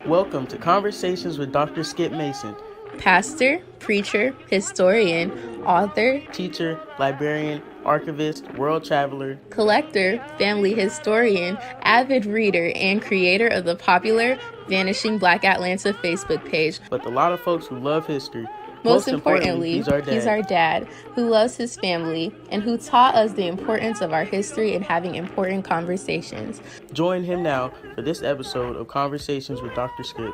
Welcome to Conversations with Dr. Skip Mason, pastor, preacher, historian, author, teacher, librarian, archivist, world traveler, collector, family historian, avid reader, and creator of the popular Vanishing Black Atlanta Facebook page. With a lot of folks who love history. Most importantly, he's our dad who loves his family and who taught us the importance of our history and having important conversations. Join him now for this episode of Conversations with Dr. Skip.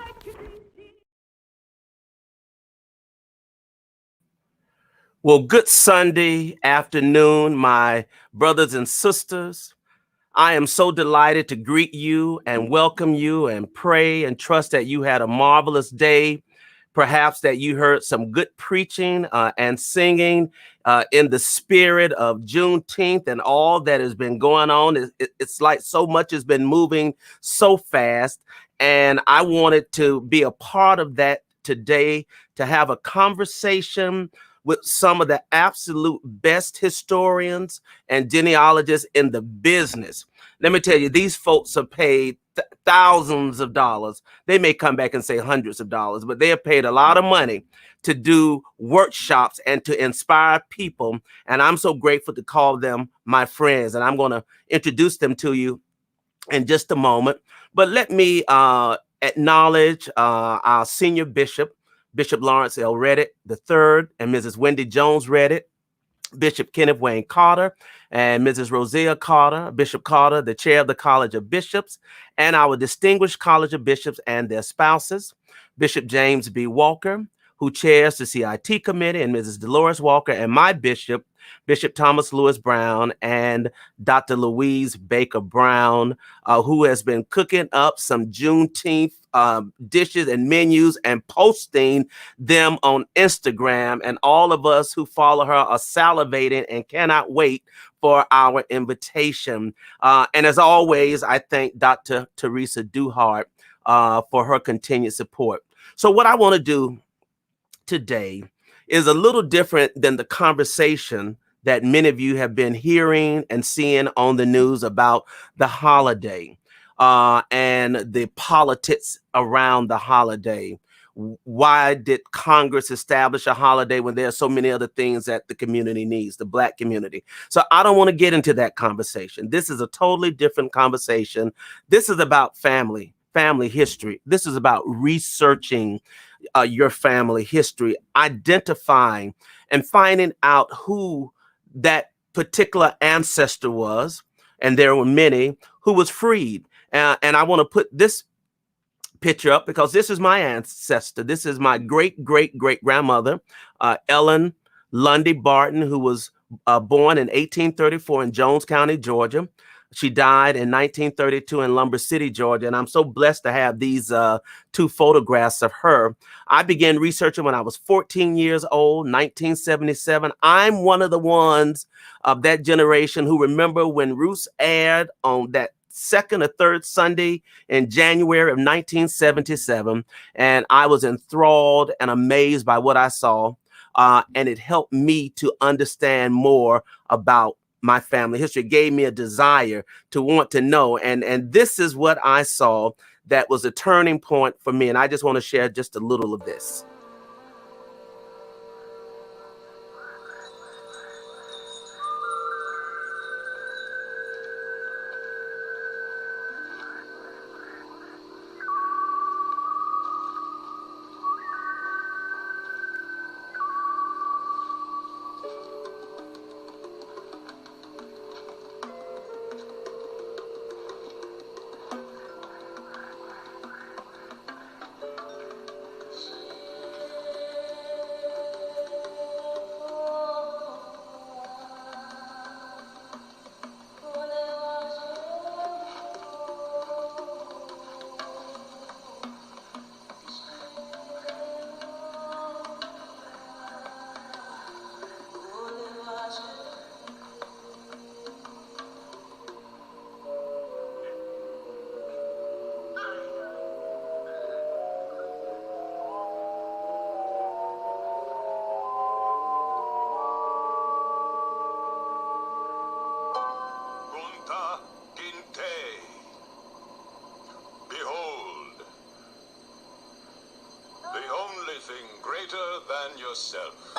Well, good Sunday afternoon, my brothers and sisters. I am so delighted to greet you and welcome you and pray and trust that you had a marvelous day. Perhaps that you heard some good preaching and singing in the spirit of Juneteenth and all that has been going on. It's like so much has been moving so fast. And I wanted to be a part of that today, to have a conversation with some of the absolute best historians and genealogists in the business. Let me tell you, these folks are paid thousands of dollars. They may come back and say hundreds of dollars, but they are paid a lot of money to do workshops and to inspire people. And I'm so grateful to call them my friends. And I'm going to introduce them to you in just a moment. But let me acknowledge our senior bishop, Bishop Lawrence L. Redditt III, and Mrs. Wendy Jones Redditt, Bishop Kenneth Wayne Carter, and Mrs. Rosia Carter, Bishop Carter, the chair of the College of Bishops, and our distinguished College of Bishops and their spouses, Bishop James B. Walker, who chairs the CIT committee, and Mrs. Dolores Walker, and my bishop, Bishop Thomas Lewis Brown, and Dr. Louise Baker Brown, who has been cooking up some Juneteenth dishes and menus and posting them on Instagram. And all of us who follow her are salivating and cannot wait for our invitation. And as always, I thank Dr. Teresa Duhart for her continued support. So what I want to do today is a little different than the conversation that many of you have been hearing and seeing on the news about the holiday and the politics around the holiday. Why did Congress establish a holiday when there are so many other things that the community needs, the Black community? So I don't want to get into that conversation. This is a totally different conversation. This is about family history. This is about researching your family history, identifying and finding out who that particular ancestor was, and there were many, who was freed. And I want to put this picture up because this is my ancestor. This is my great-great-great-grandmother, Ellen Lundy Barton, who was born in 1834 in Jones County, Georgia. She died in 1932 in Lumber City, Georgia, and I'm so blessed to have these two photographs of her. I began researching when I was 14 years old, 1977. I'm one of the ones of that generation who remember when Roots aired on that second or third Sunday in January of 1977, and I was enthralled and amazed by what I saw, and it helped me to understand more about my family history. It gave me a desire to want to know. And this is what I saw that was a turning point for me. And I just want to share just a little of this. anything greater than yourself.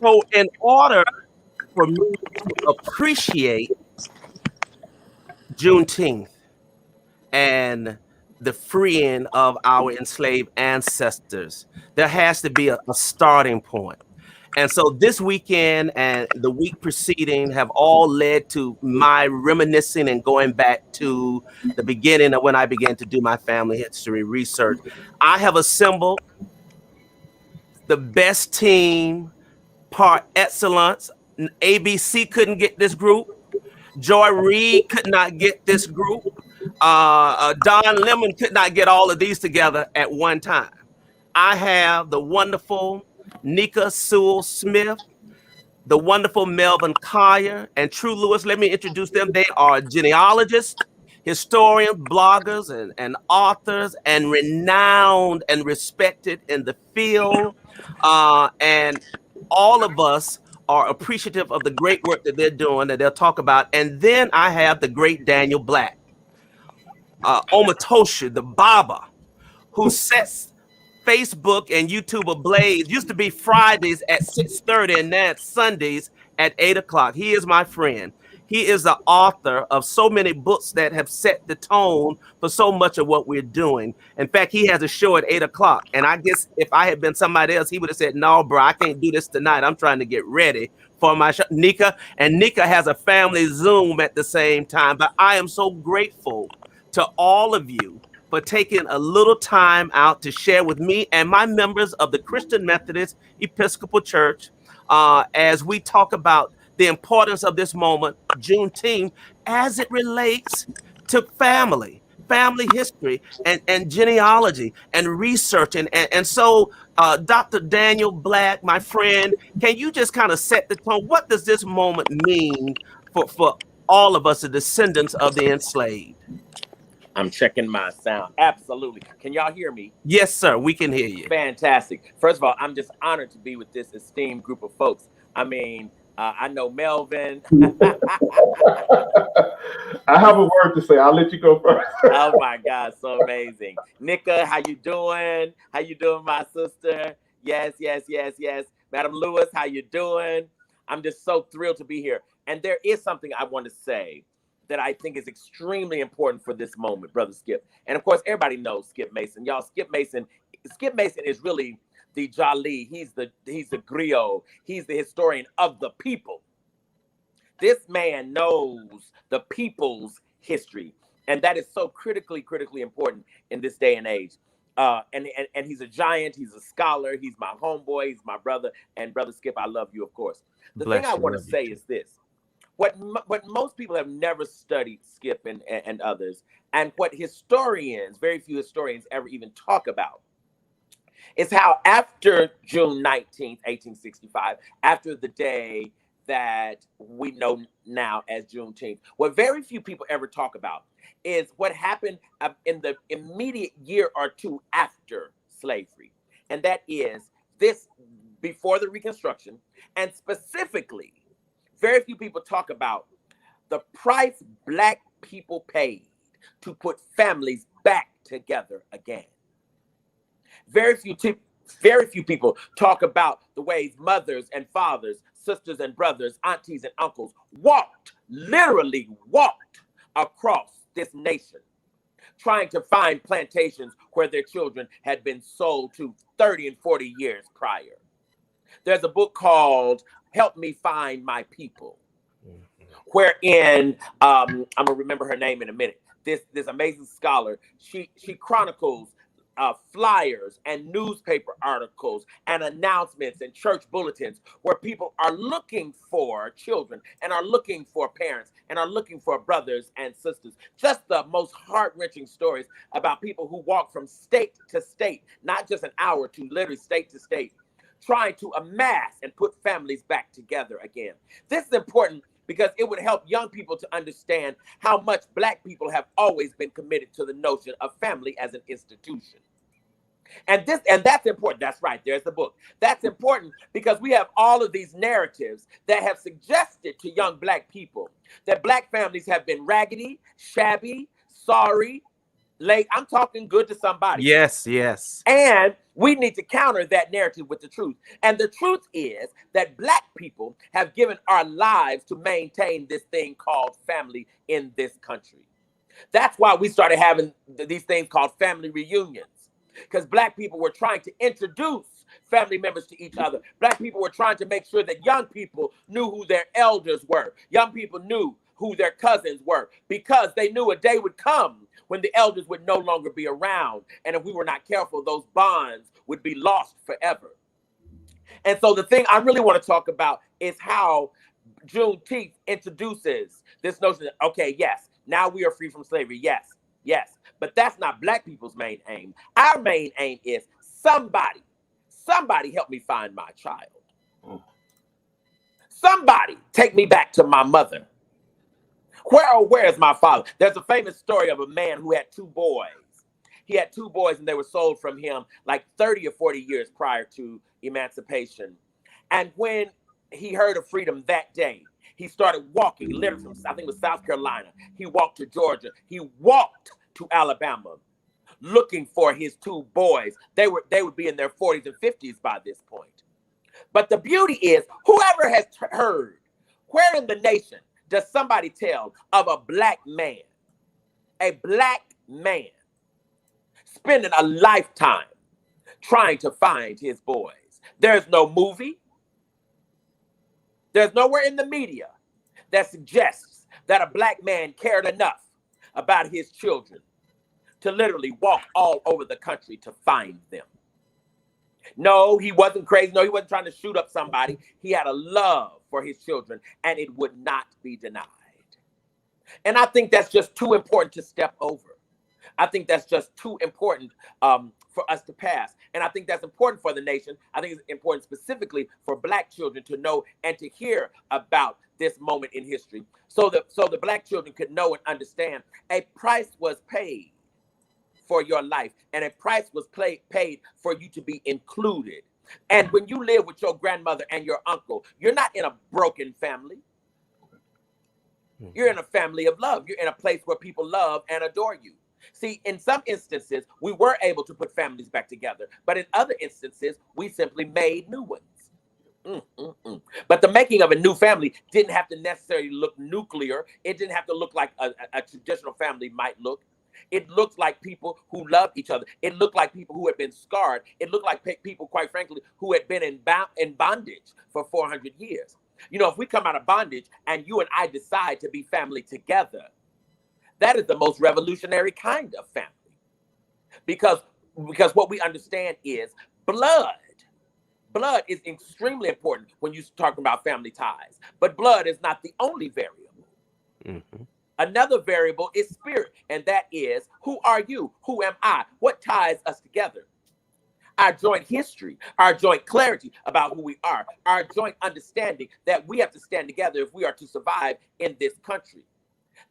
So, in order for me to appreciate Juneteenth and the freeing of our enslaved ancestors, there has to be a starting point. And so this weekend and the week preceding have all led to my reminiscing and going back to the beginning of when I began to do my family history research. I have assembled the best team par excellence. ABC couldn't get this group. Joy Reid could not get this group. Don Lemon could not get all of these together at one time. I have the wonderful Nicka Sewell-Smith, the wonderful Melvin Collier, and True Lewis. Let me introduce them. They are genealogists, historians, bloggers, and authors, and renowned and respected in the field. And all of us are appreciative of the great work that they're doing that they'll talk about. And then I have the great Daniel Black, Omotosho, the barber, who sets Facebook and YouTube ablaze. Used to be Fridays at 6:30 and now it's Sundays at 8 o'clock. He is my friend. He is the author of so many books that have set the tone for so much of what we're doing. In fact, he has a show at 8 o'clock. And I guess if I had been somebody else, he would have said, no, bro, I can't do this tonight. I'm trying to get ready for my show. Nicka has a family Zoom at the same time. But I am so grateful to all of you for taking a little time out to share with me and my members of the Christian Methodist Episcopal Church as we talk about the importance of this moment, Juneteenth, as it relates to family history, and genealogy and research. And so, Dr. Daniel Black, my friend, can you just kind of set the tone? What does this moment mean for all of us, the descendants of the enslaved? I'm checking my sound. Absolutely. Can y'all hear me? Yes, sir. We can hear you. Fantastic. First of all, I'm just honored to be with this esteemed group of folks. I mean, I know Melvin. I have a word to say. I'll let you go first. Oh my God, so amazing. Nicka, how you doing? How you doing, my sister? Yes. Madam Lewis, how you doing? I'm just so thrilled to be here. And there is something I want to say that I think is extremely important for this moment, Brother Skip. And of course, everybody knows Skip Mason. Y'all, Skip Mason is really the Jali. He's the Griot. He's the historian of the people. This man knows the people's history. And that is so critically important in this day and age. And he's a giant. He's a scholar. He's my homeboy. He's my brother. And Brother Skip, I love you, of course. The thing I want to say is this. What most people have never studied, Skip and others, and what historians, very few historians ever even talk about, is how after June 19th, 1865, after the day that we know now as Juneteenth, what very few people ever talk about is what happened in the immediate year or two after slavery. And that is this before the Reconstruction, and specifically, very few people talk about the price Black people paid to put families back together again. Very few people talk about the ways mothers and fathers, sisters and brothers, aunties and uncles literally walked across this nation, trying to find plantations where their children had been sold to 30 and 40 years prior. There's a book called Help Me Find My People, wherein I'm gonna remember her name in a minute. This amazing scholar, she chronicles flyers and newspaper articles and announcements and church bulletins where people are looking for children and are looking for parents and are looking for brothers and sisters. Just the most heart-wrenching stories about people who walk from state to state, not just an hour to literally state to state, trying to amass and put families back together again. This is important because it would help young people to understand how much Black people have always been committed to the notion of family as an institution. And that's important. That's right. There's the book. That's important because we have all of these narratives that have suggested to young Black people that Black families have been raggedy, shabby, sorry, late. I'm talking good to somebody. Yes, yes. And we need to counter that narrative with the truth. And the truth is that Black people have given our lives to maintain this thing called family in this country. That's why we started having these things called family reunions. Because Black people were trying to introduce family members to each other. Black people were trying to make sure that young people knew who their elders were. Young people knew who their cousins were, because they knew a day would come when the elders would no longer be around. And if we were not careful, those bonds would be lost forever. And so the thing I really want to talk about is how Juneteenth introduces this notion that, okay, yes, now we are free from slavery. Yes, yes. But that's not Black people's main aim. Our main aim is somebody help me find my child. Somebody take me back to my mother. Where is my father? There's a famous story of a man who had 2 boys. He had 2 boys and they were sold from him like 30 or 40 years prior to emancipation. And when he heard of freedom that day, he started walking, literally from, I think it was South Carolina. He walked to Georgia. He walked to Alabama looking for his 2 boys. They would be in their 40s and 50s by this point. But the beauty is, whoever has heard, where in the nation does somebody tell of a Black man spending a lifetime trying to find his boys? There's no movie. There's nowhere in the media that suggests that a Black man cared enough about his children to literally walk all over the country to find them. No, he wasn't crazy. No, he wasn't trying to shoot up somebody. He had a love for his children, and it would not be denied. And I think that's just too important to step over. I think that's just too important for us to pass. And I think that's important for the nation. I think it's important specifically for Black children to know and to hear about this moment in history, so the Black children could know and understand a price was paid for your life, and a price was paid for you to be included. And when you live with your grandmother and your uncle, you're not in a broken family. You're in a family of love. You're in a place where people love and adore you. See, in some instances, we were able to put families back together, but in other instances, we simply made new ones. But the making of a new family didn't have to necessarily look nuclear. It didn't have to look like a traditional family might look. It looked like people who loved each other. It looked like people who had been scarred. It looked like people, quite frankly, who had been in bondage for 400 years. You know, if we come out of bondage and you and I decide to be family together, that is the most revolutionary kind of family. Because what we understand is blood. Blood is extremely important when you're talking about family ties. But blood is not the only variable. Mm-hmm. Another variable is spirit, and that is, who are you? Who am I? What ties us together? Our joint history, our joint clarity about who we are, our joint understanding that we have to stand together if we are to survive in this country.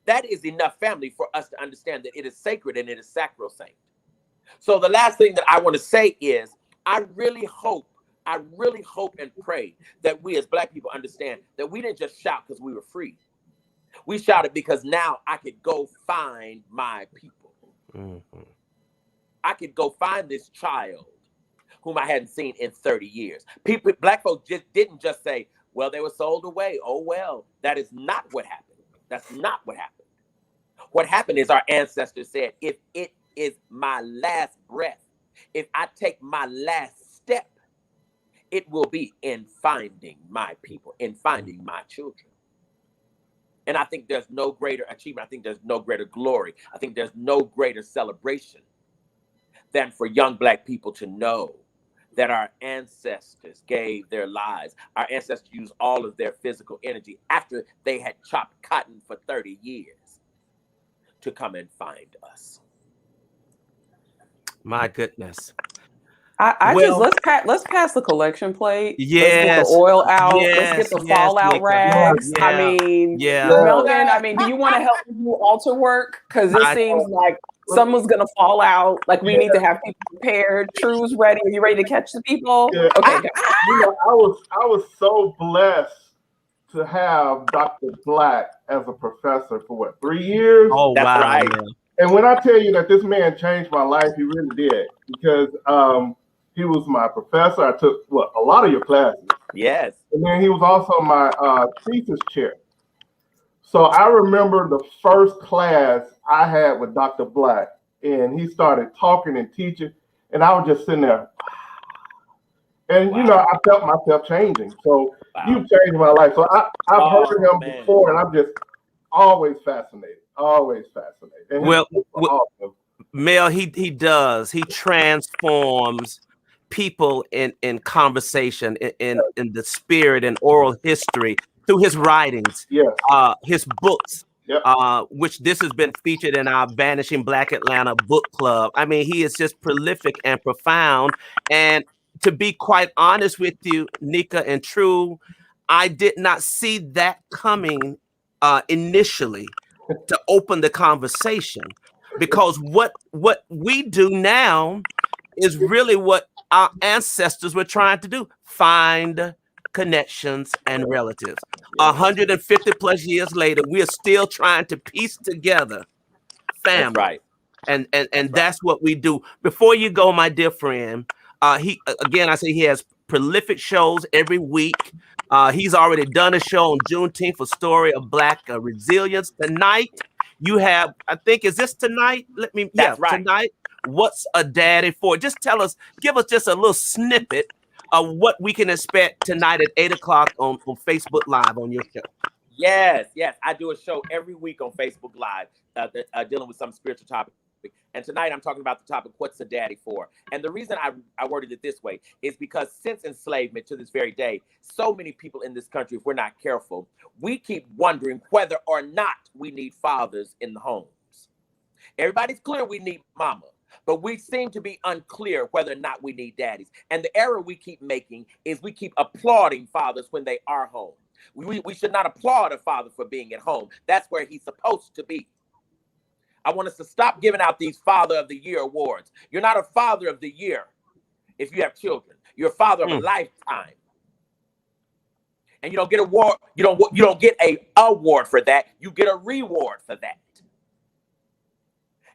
That is enough family for us to understand that it is sacred and it is sacrosanct. So the last thing that I want to say is, I really hope and pray that we as Black people understand that we didn't just shout because we were free. We shouted because now I could go find my people. Mm-hmm. I could go find this child whom I hadn't seen in 30 years. Black folks didn't just say, well, they were sold away. Oh, well, that is not what happened. That's not what happened. What happened is our ancestors said, if it is my last breath, if I take my last step, it will be in finding my people, in finding my children. And I think there's no greater achievement. I think there's no greater glory. I think there's no greater celebration than for young Black people to know that our ancestors gave their lives. Our ancestors used all of their physical energy after they had chopped cotton for 30 years to come and find us. My goodness. Let's pass the collection plate. Yes. Let's get the oil out. Yes, let's get the fallout rags. Yeah. I mean, yeah. Melvin, do you want to help me do altar work? Because it seems like someone's gonna fall out. Like we need to have people prepared. True's ready. Are you ready to catch the people? Yeah. Okay. I was so blessed to have Dr. Black as a professor for what, 3 years? Oh, That's wow. right. Man. And when I tell you that this man changed my life, he really did, because he was my professor. I took a lot of your classes. Yes. And then he was also my thesis chair. So I remember the first class I had with Dr. Black, and he started talking and teaching, and I was just sitting there. And, I felt myself changing. So you changed my life. So I've heard him before, and I'm just always fascinated. And Well, awesome. Mel, he does. He transforms people in conversation, in the spirit and oral history through his writings, his books, which this has been featured in our Vanishing Black Atlanta book club. I mean, he is just prolific and profound. And to be quite honest with you, Nicka and True, I did not see that coming initially to open the conversation, because what we do now is really what our ancestors were trying to do: find connections and relatives. 150 plus years later, we are still trying to piece together family. That's right. And that's what we do. Before you go, my dear friend, he he has prolific shows every week. He's already done a show on Juneteenth, a story of Black resilience. Tonight, you have, I think, is this tonight? That's right. Tonight. What's a Daddy For? Just give us just a little snippet of what we can expect tonight at 8 o'clock on Facebook Live on your show. Yes. I do a show every week on Facebook Live dealing with some spiritual topic. And tonight I'm talking about the topic, what's a daddy for? And the reason I worded it this way is because since enslavement to this very day, so many people in this country, if we're not careful, we keep wondering whether or not we need fathers in the homes. Everybody's clear we need mama, but we seem to be unclear whether or not we need daddies. And the error we keep making is we keep applauding fathers when they are home. We should not applaud a father for being at home. That's where he's supposed to be. I want us to stop giving out these Father of the Year awards. You're not a Father of the Year if you have children. You're a father of a lifetime. And you don't get award. You don't get a award for that. You get a reward for that.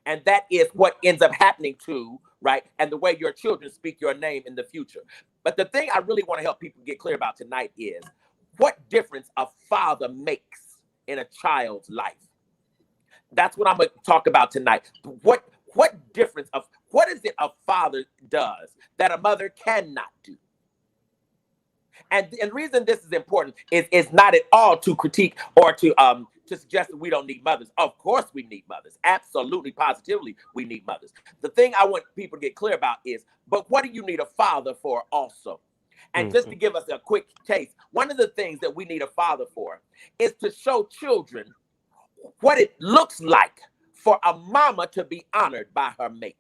And that is what ends up happening to, right? And the way your children speak your name in the future. But the thing I really want to help people get clear about tonight is what difference a father makes in a child's life. That's what I'm going to talk about tonight. What difference of what is it a father does that a mother cannot do? And the reason this is important is not at all to critique or to suggest that we don't need mothers. Of course we need mothers. Absolutely, positively, we need mothers. The thing I want people to get clear about is, but what do you need a father for also? And just to give us a quick taste, one of the things that we need a father for is to show children what it looks like for a mama to be honored by her mate.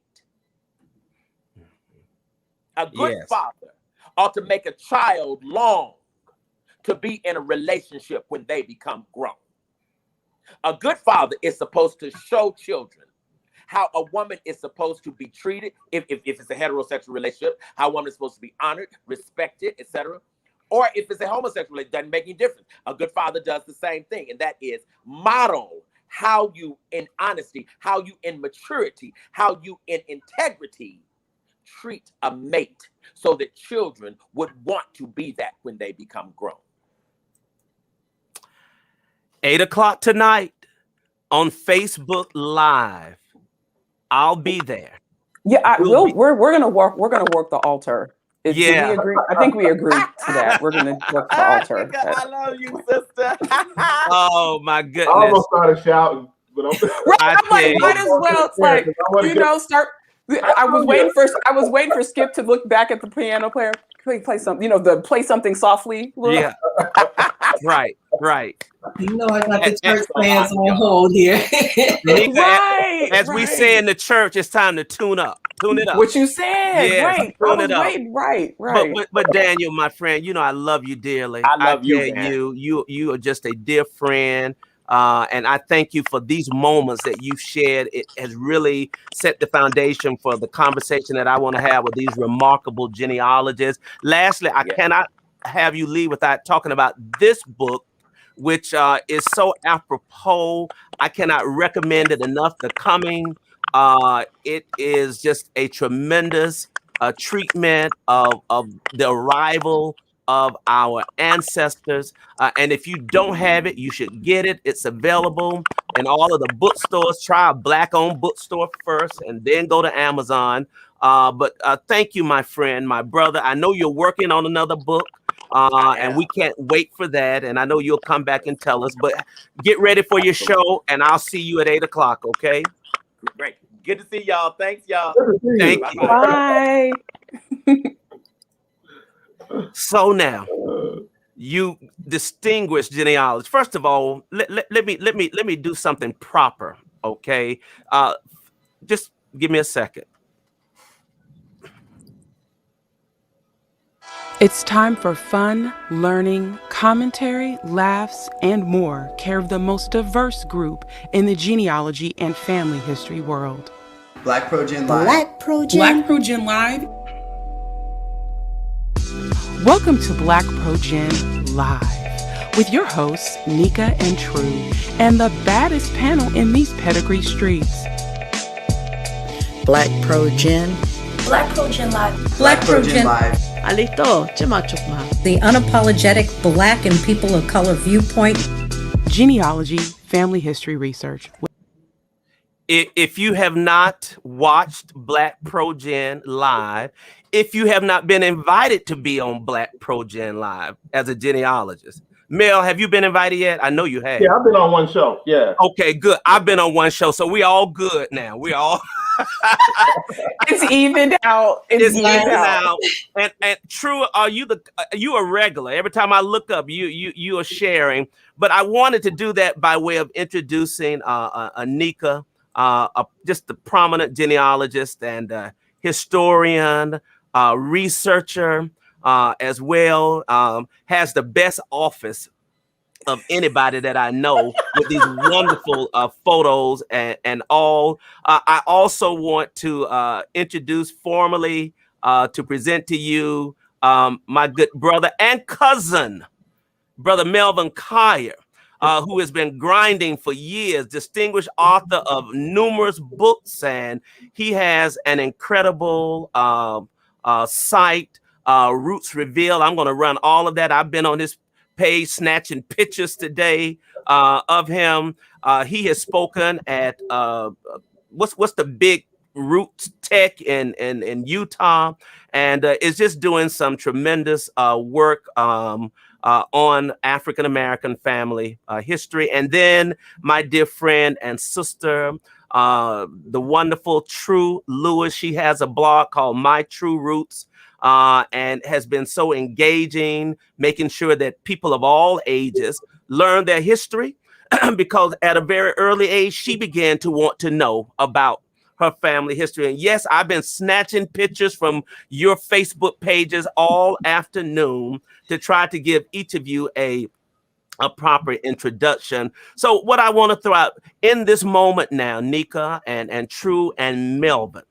A good father ought to make a child long to be in a relationship when they become grown. A good father is supposed to show children how a woman is supposed to be treated, if it's a heterosexual relationship, how a woman is supposed to be honored, respected, etc. Or if it's a homosexual, it doesn't make any difference. A good father does the same thing, and that is model how you in honesty, how you in maturity, how you in integrity treat a mate so that children would want to be that when they become grown. 8 o'clock tonight on Facebook Live. I'll be there. Yeah, we're gonna work the altar. Do we agree? I think we agree to that. We're gonna work the altar. I love you, sister. Oh my goodness! I almost started shouting, but I'm like, might as well. It's like, start. I was waiting for Skip to look back at the piano player. Play something, play something softly. Look. Yeah. Right. You know, I got the church plans on hold here. Nicka, as we say in the church, it's time to tune up. Tune it up. What you said, yes, right? Right. But Daniel, my friend, I love you dearly. I love you, man. You are just a dear friend. And I thank you for these moments that you've shared. It has really set the foundation for the conversation that I want to have with these remarkable genealogists. Lastly, I cannot have you leave without talking about this book, which is so apropos. I cannot recommend it enough. The Coming. It is just a tremendous treatment of the arrival of our ancestors. And if you don't have it, you should get it. It's available in all of the bookstores. Try a Black-owned bookstore first and then go to Amazon. But thank you, my friend, my brother. I know you're working on another book. And we can't wait for that. And I know you'll come back and tell us. But get ready for your show, and I'll see you at 8 o'clock, okay? Great. Good to see y'all. Thanks, y'all. Thank you. Bye. So now, you distinguished genealogists. First of all, let me do something proper, okay? Just give me a second. It's time for fun, learning, commentary, laughs, and more. Care of the most diverse group in the genealogy and family history world. Blackprogen Live. Blackprogen Live. Welcome to Blackprogen Live with your hosts, Nicka and True, and the baddest panel in these pedigree streets. Blackprogen. Blackprogen Live. Blackprogen Live. Alito, Chemachukma. The unapologetic Black and people of color viewpoint. Genealogy, family history research. If you have not watched Blackprogen Live, if you have not been invited to be on Blackprogen Live as a genealogist, Mel, have you been invited yet? I know you have. Yeah, I've been on one show. Yeah. Okay, good. I've been on one show, so we all good now. We all. It's evened out. It's evened out. And True, are you you a regular? Every time I look up, you are sharing. But I wanted to do that by way of introducing Nicka, just the prominent genealogist and historian, researcher, as well. Has the best office of anybody that I know with these wonderful photos and all. I also want to introduce formally to present to you my good brother and cousin, Brother Melvin Collier, who has been grinding for years, distinguished author of numerous books, and he has an incredible site, Roots Reveal. I'm going to run all of that. I've been on his page snatching pictures today of him. He has spoken at what's the big Roots Tech in Utah, and is just doing some tremendous work on African American family history. And then my dear friend and sister, the wonderful True Lewis, she has a blog called My True Roots. And has been so engaging, making sure that people of all ages learn their history, because at a very early age, she began to want to know about her family history. And yes, I've been snatching pictures from your Facebook pages all afternoon to try to give each of you a proper introduction. So what I want to throw out in this moment now, Nicka and True and Melvin,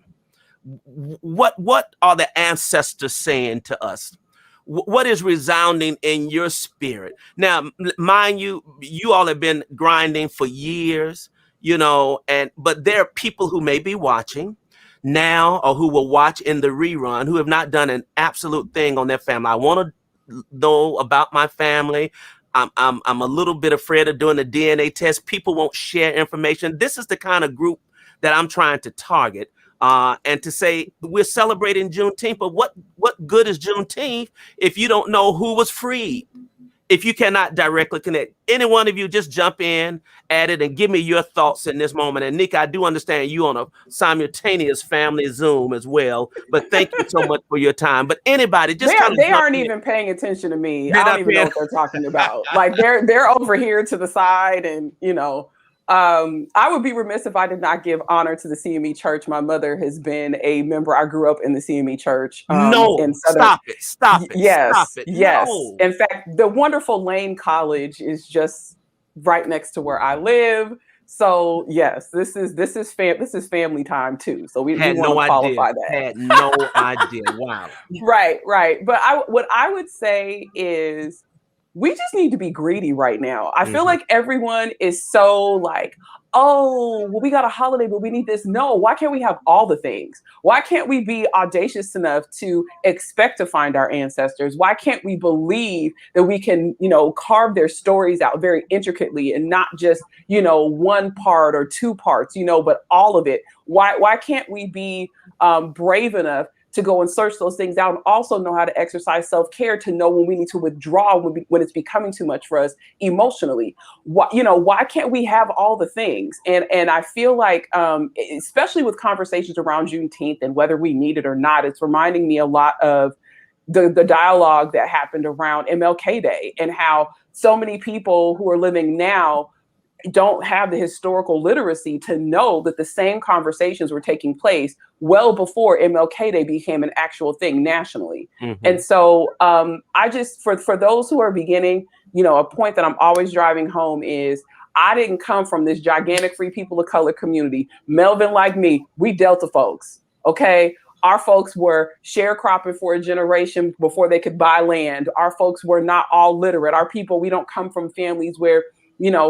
what are the ancestors saying to us? What is resounding in your spirit? Now, mind you, you all have been grinding for years, you know, but there are people who may be watching now or who will watch in the rerun who have not done an absolute thing on their family. I want to know about my family. I'm a little bit afraid of doing the DNA test. People won't share information. This is the kind of group that I'm trying to target. And to say we're celebrating Juneteenth, but what good is Juneteenth if you don't know who was freed? If you cannot directly connect, any one of you just jump in at it and give me your thoughts in this moment. And Nicka, I do understand you on a simultaneous family Zoom as well, but thank you so much for your time. But anybody, just they aren't even paying attention to me. I don't even know what they're talking about. Like they're over here to the side, and you know. I would be remiss if I did not give honor to the CME Church. My mother has been a member. I grew up in the CME Church. Stop it. Yes, Stop it. yes. No. In fact, the wonderful Lane College is just right next to where I live. So yes, this is family time too. So we want to qualify that. Had no idea. Wow. Right. But what I would say is we just need to be greedy right now. I feel like everyone is so like, oh, well, we got a holiday, but we need this. No, why can't we have all the things? Why can't we be audacious enough to expect to find our ancestors? Why can't we believe that we can, carve their stories out very intricately and not just, one part or two parts, but all of it? Why can't we be brave enough to go and search those things out and also know how to exercise self-care to know when we need to withdraw when it's becoming too much for us emotionally? Why can't we have all the things? And I feel like, especially with conversations around Juneteenth and whether we need it or not, it's reminding me a lot of the dialogue that happened around MLK Day and how so many people who are living now don't have the historical literacy to know that the same conversations were taking place well before MLK Day became an actual thing nationally. And so I just, for those who are beginning, a point that I'm always driving home is I didn't come from this gigantic free people of color community. Melvin, like me, we Delta folks, okay? Our folks were sharecropping for a generation before they could buy land. Our folks were not all literate. Our people, we don't come from families where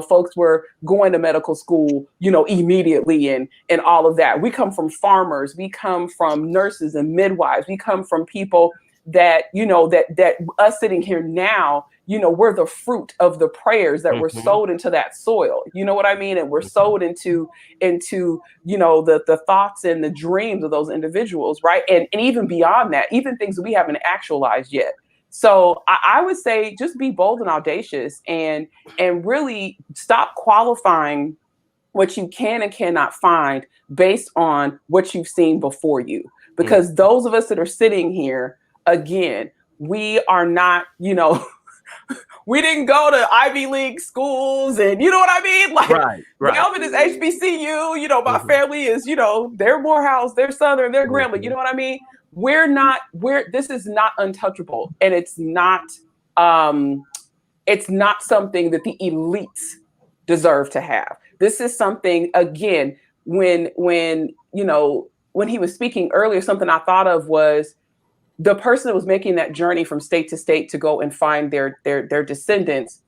folks were going to medical school, immediately and all of that. We come from farmers. We come from nurses and midwives. We come from people that, that us sitting here now, we're the fruit of the prayers that were sowed into that soil. You know what I mean? And we're sowed into the thoughts and the dreams of those individuals, right? And even beyond that, even things that we haven't actualized yet. So I would say just be bold and audacious and really stop qualifying what you can and cannot find based on what you've seen before you. Because those of us that are sitting here, again, we are not, we didn't go to Ivy League schools and you know what I mean? Like Melvin is HBCU, my family is, they're Morehouse, they're Southern, they're Grambling, you know what I mean? This is not untouchable, and it's not something that the elites deserve to have. This is something, again, when he was speaking earlier, something I thought of was the person that was making that journey from state to state to go and find their descendants.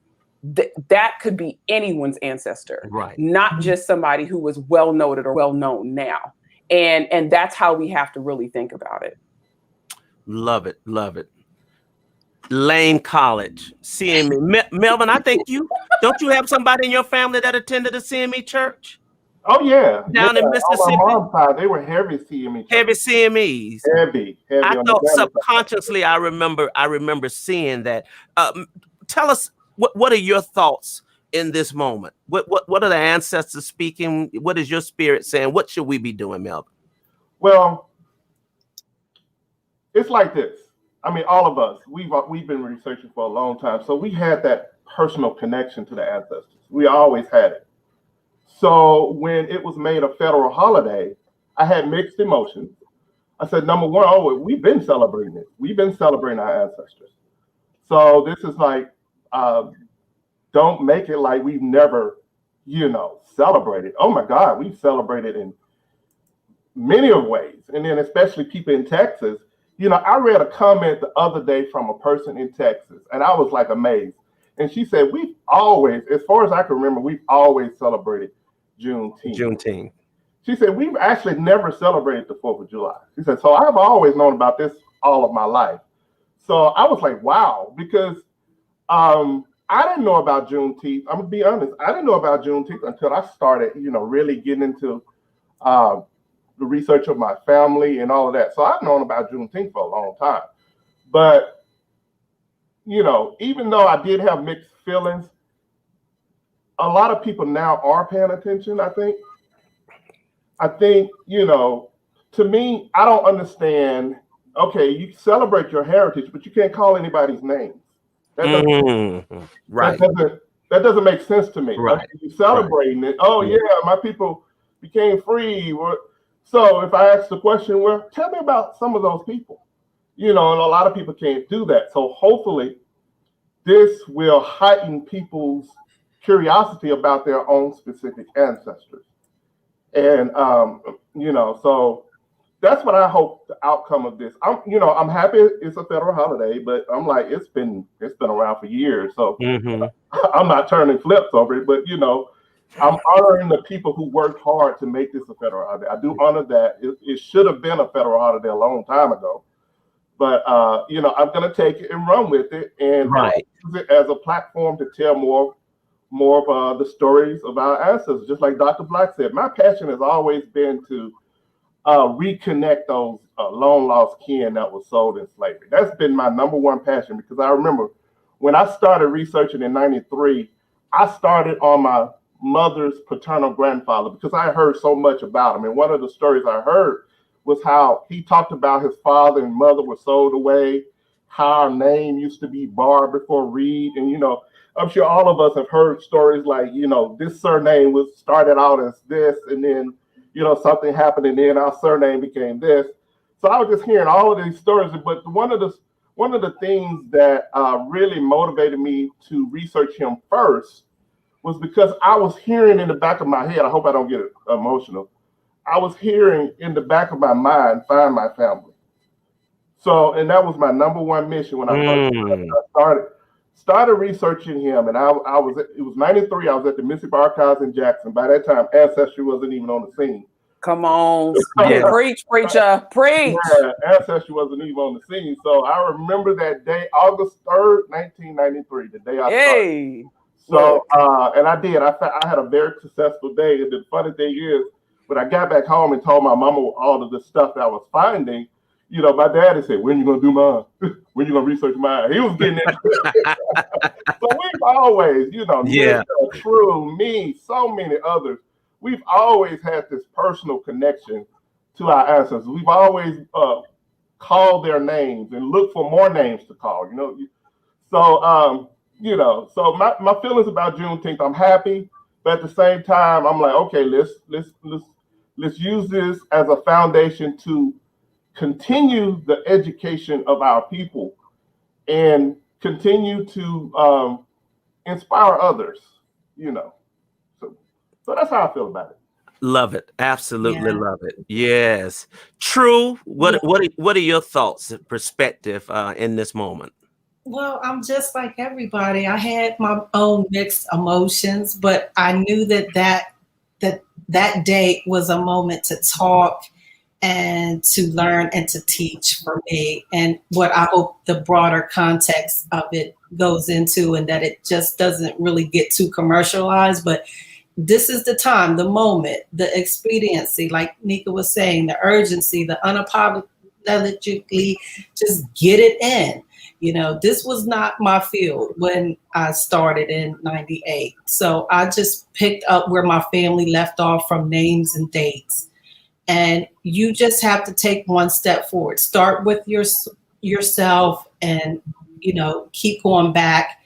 That could be anyone's ancestor, not just somebody who was well noted or well known now. And that's how we have to really think about it. Love it. Lane College, CME. Melvin, I think don't you have somebody in your family that attended the CME church? Oh yeah, down in Mississippi. On my mom's side, they were heavy CME. Heavy CMEs. Heavy. I thought subconsciously, I remember seeing that. Tell us what are your thoughts in this moment? What are the ancestors speaking? What is your spirit saying? What should we be doing, Melvin? Well, it's like this. I mean, all of us, we've been researching for a long time, so we had that personal connection to the ancestors. We always had it. So when it was made a federal holiday, I had mixed emotions. I said, number one, we've been celebrating it. We've been celebrating our ancestors. So this is like, don't make it like we've never, celebrated. Oh my God, we've celebrated in many of ways. And then especially people in Texas. I read a comment the other day from a person in Texas, and I was like amazed. And she said, we've always, as far as I can remember, we've always celebrated Juneteenth. She said, we've actually never celebrated the 4th of July. She said, so I've always known about this all of my life. So I was like, wow, because I didn't know about Juneteenth. I'm gonna be honest, I didn't know about Juneteenth until I started, really getting into the research of my family and all of that. So I've known about Juneteenth for a long time. But, even though I did have mixed feelings, a lot of people now are paying attention, I think. To me, I don't understand, okay, you celebrate your heritage, but you can't call anybody's names. That doesn't make sense to me. Right. Okay, you're celebrating it. Oh, yeah, my people became free. So if I ask the question, well, tell me about some of those people. And a lot of people can't do that. So hopefully this will heighten people's curiosity about their own specific ancestors. And, so that's what I hope the outcome of this. I'm happy it's a federal holiday, but I'm like, it's been around for years. So I'm not turning flips over it, but I'm honoring the people who worked hard to make this a federal holiday. I do honor that. It should have been a federal holiday a long time ago. But, I'm going to take it and run with it and use it as a platform to tell more of the stories of our ancestors. Just like Dr. Black said, my passion has always been to reconnect those long lost kin that was sold in slavery. That's been my number one passion, because I remember when I started researching in 93, I started on my mother's paternal grandfather because I heard so much about him. And one of the stories I heard was how he talked about his father and mother were sold away, how our name used to be Barr before Reed. And, I'm sure all of us have heard stories like, this surname was started out as this, and then, something happened, and then our surname became this. So I was just hearing all of these stories. But one of the things that really motivated me to research him first was because I was hearing in the back of my head, I hope I don't get emotional, I was hearing in the back of my mind, find my family. So, and that was my number one mission when I first started researching him. And it was 93, I was at the Mississippi Archives in Jackson. By that time, Ancestry wasn't even on the scene. Come on. Preach, preacher, preach. Yeah, Ancestry wasn't even on the scene. So I remember that day, August 3rd, 1993, the day I started. So, and I did. I had a very successful day. And the funny thing is, when I got back home and told my mama all of the stuff that I was finding, my daddy said, "When you gonna do mine? When you gonna research mine?" He was getting it. So we've always, Nicka, True, me, so many others, we've always had this personal connection to our ancestors. We've always called their names and looked for more names to call. So so my feelings about Juneteenth, I'm happy, but at the same time, I'm like, okay, let's use this as a foundation to continue the education of our people and continue to inspire others, So that's how I feel about it. Love it. Absolutely love it. Yes. True. What are your thoughts and perspective in this moment? Well, I'm just like everybody. I had my own mixed emotions, but I knew that day was a moment to talk and to learn and to teach for me, and what I hope the broader context of it goes into, and that it just doesn't really get too commercialized. But this is the time, the moment, the expediency, like Nicka was saying, the urgency, the unapologetically just get it in. This was not my field when I started in 98. So I just picked up where my family left off from names and dates. And you just have to take one step forward. Start with yourself and, keep going back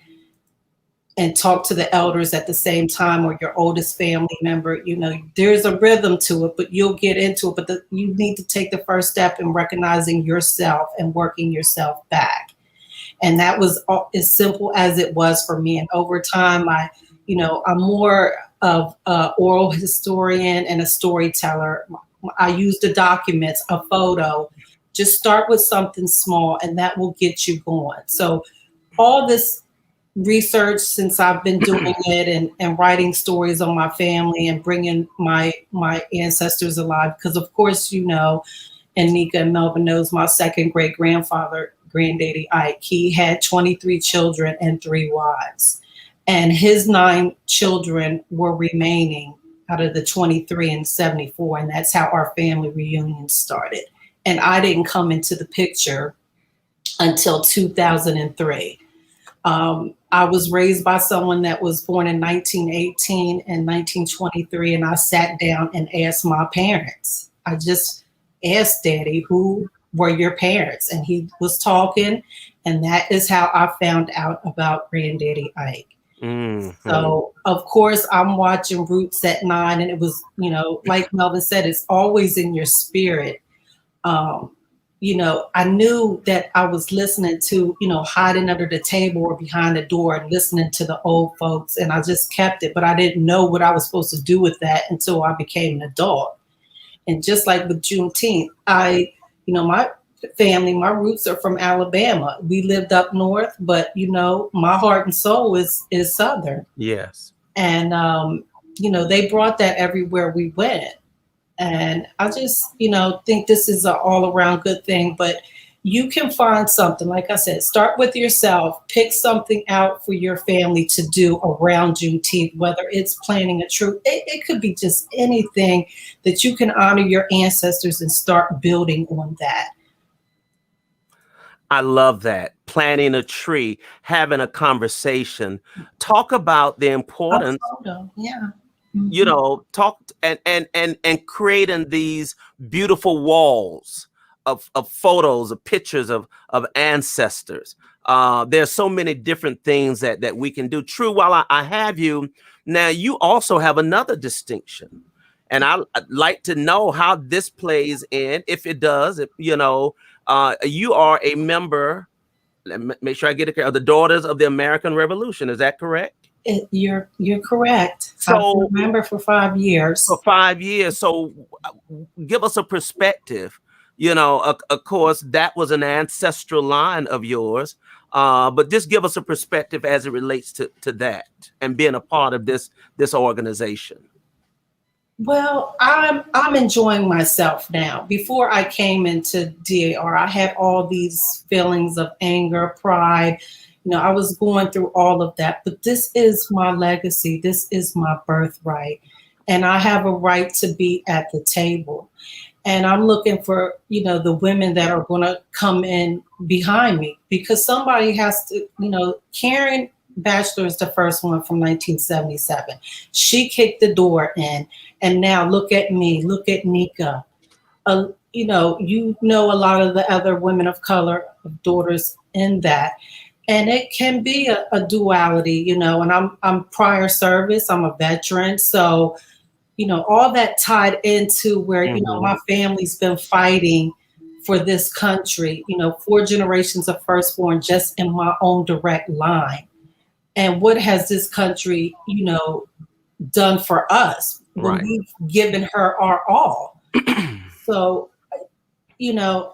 and talk to the elders at the same time, or your oldest family member. There's a rhythm to it, but you'll get into it. But you need to take the first step in recognizing yourself and working yourself back. And that was as simple as it was for me. And over time, I'm more of an oral historian and a storyteller. I use the documents, a photo. Just start with something small, and that will get you going. So all this research, since I've been doing it and writing stories on my family and bringing my ancestors alive, because of course, and Nicka and Melvin knows my second great grandfather, Granddaddy Ike, he had 23 children and 3 wives, and his 9 children were remaining out of the 23 and 74. And that's how our family reunion started. And I didn't come into the picture until 2003. I was raised by someone that was born in 1918 and 1923. And I sat down and asked my parents. I just asked Daddy, who were your parents? And he was talking. And that is how I found out about Granddaddy Ike. Mm-hmm. So, of course, I'm watching Roots at 9, and it was, like Melvin said, it's always in your spirit. you know, I knew that I was listening to, you know, hiding under the table or behind the door and listening to the old folks. And I just kept it, but I didn't know what I was supposed to do with that until I became an adult. And just like with Juneteenth, you know, my family, my roots are from Alabama. We lived up north, but, you know, my heart and soul is Southern. Yes. And, you know, they brought that everywhere we went. And I just, you know, think this is an all around good thing, but you can find something, like I said, start with yourself, pick something out for your family to do around Juneteenth, whether it's planning a troop, it could be just anything that you can honor your ancestors and start building on that. I love that. Planting a tree, having a conversation, talk about the importance. Yeah. You know, talk and creating these beautiful walls of photos, of pictures of ancestors. There's so many different things that we can do. True, while I have you, now you also have another distinction. And I'd like to know how this plays in, if it does, you know, you are a member, let me make sure I get it correct, of the Daughters of the American Revolution. Is that correct? You're correct. So, I remember for 5 years. For 5 years. So give us a perspective. You know, of course, that was an ancestral line of yours. But just give us a perspective as it relates to that and being a part of this organization. Well, I'm enjoying myself now. Before I came into DAR, I had all these feelings of anger, pride. You know, I was going through all of that, but this is my legacy. This is my birthright. And I have a right to be at the table. And I'm looking for, you know, the women that are going to come in behind me, because somebody has to, you know, Karen Bachelor is the first one from 1977. She kicked the door in. And now look at me, look at Nicka. You know a lot of the other women of color, daughters in that. And it can be a duality, you know, and I'm prior service, I'm a veteran. So, you know, all that tied into where, you know, my family's been fighting for this country, you know, 4 generations of firstborn just in my own direct line. And what has this country, you know, done for us when we've given her our all? So, you know,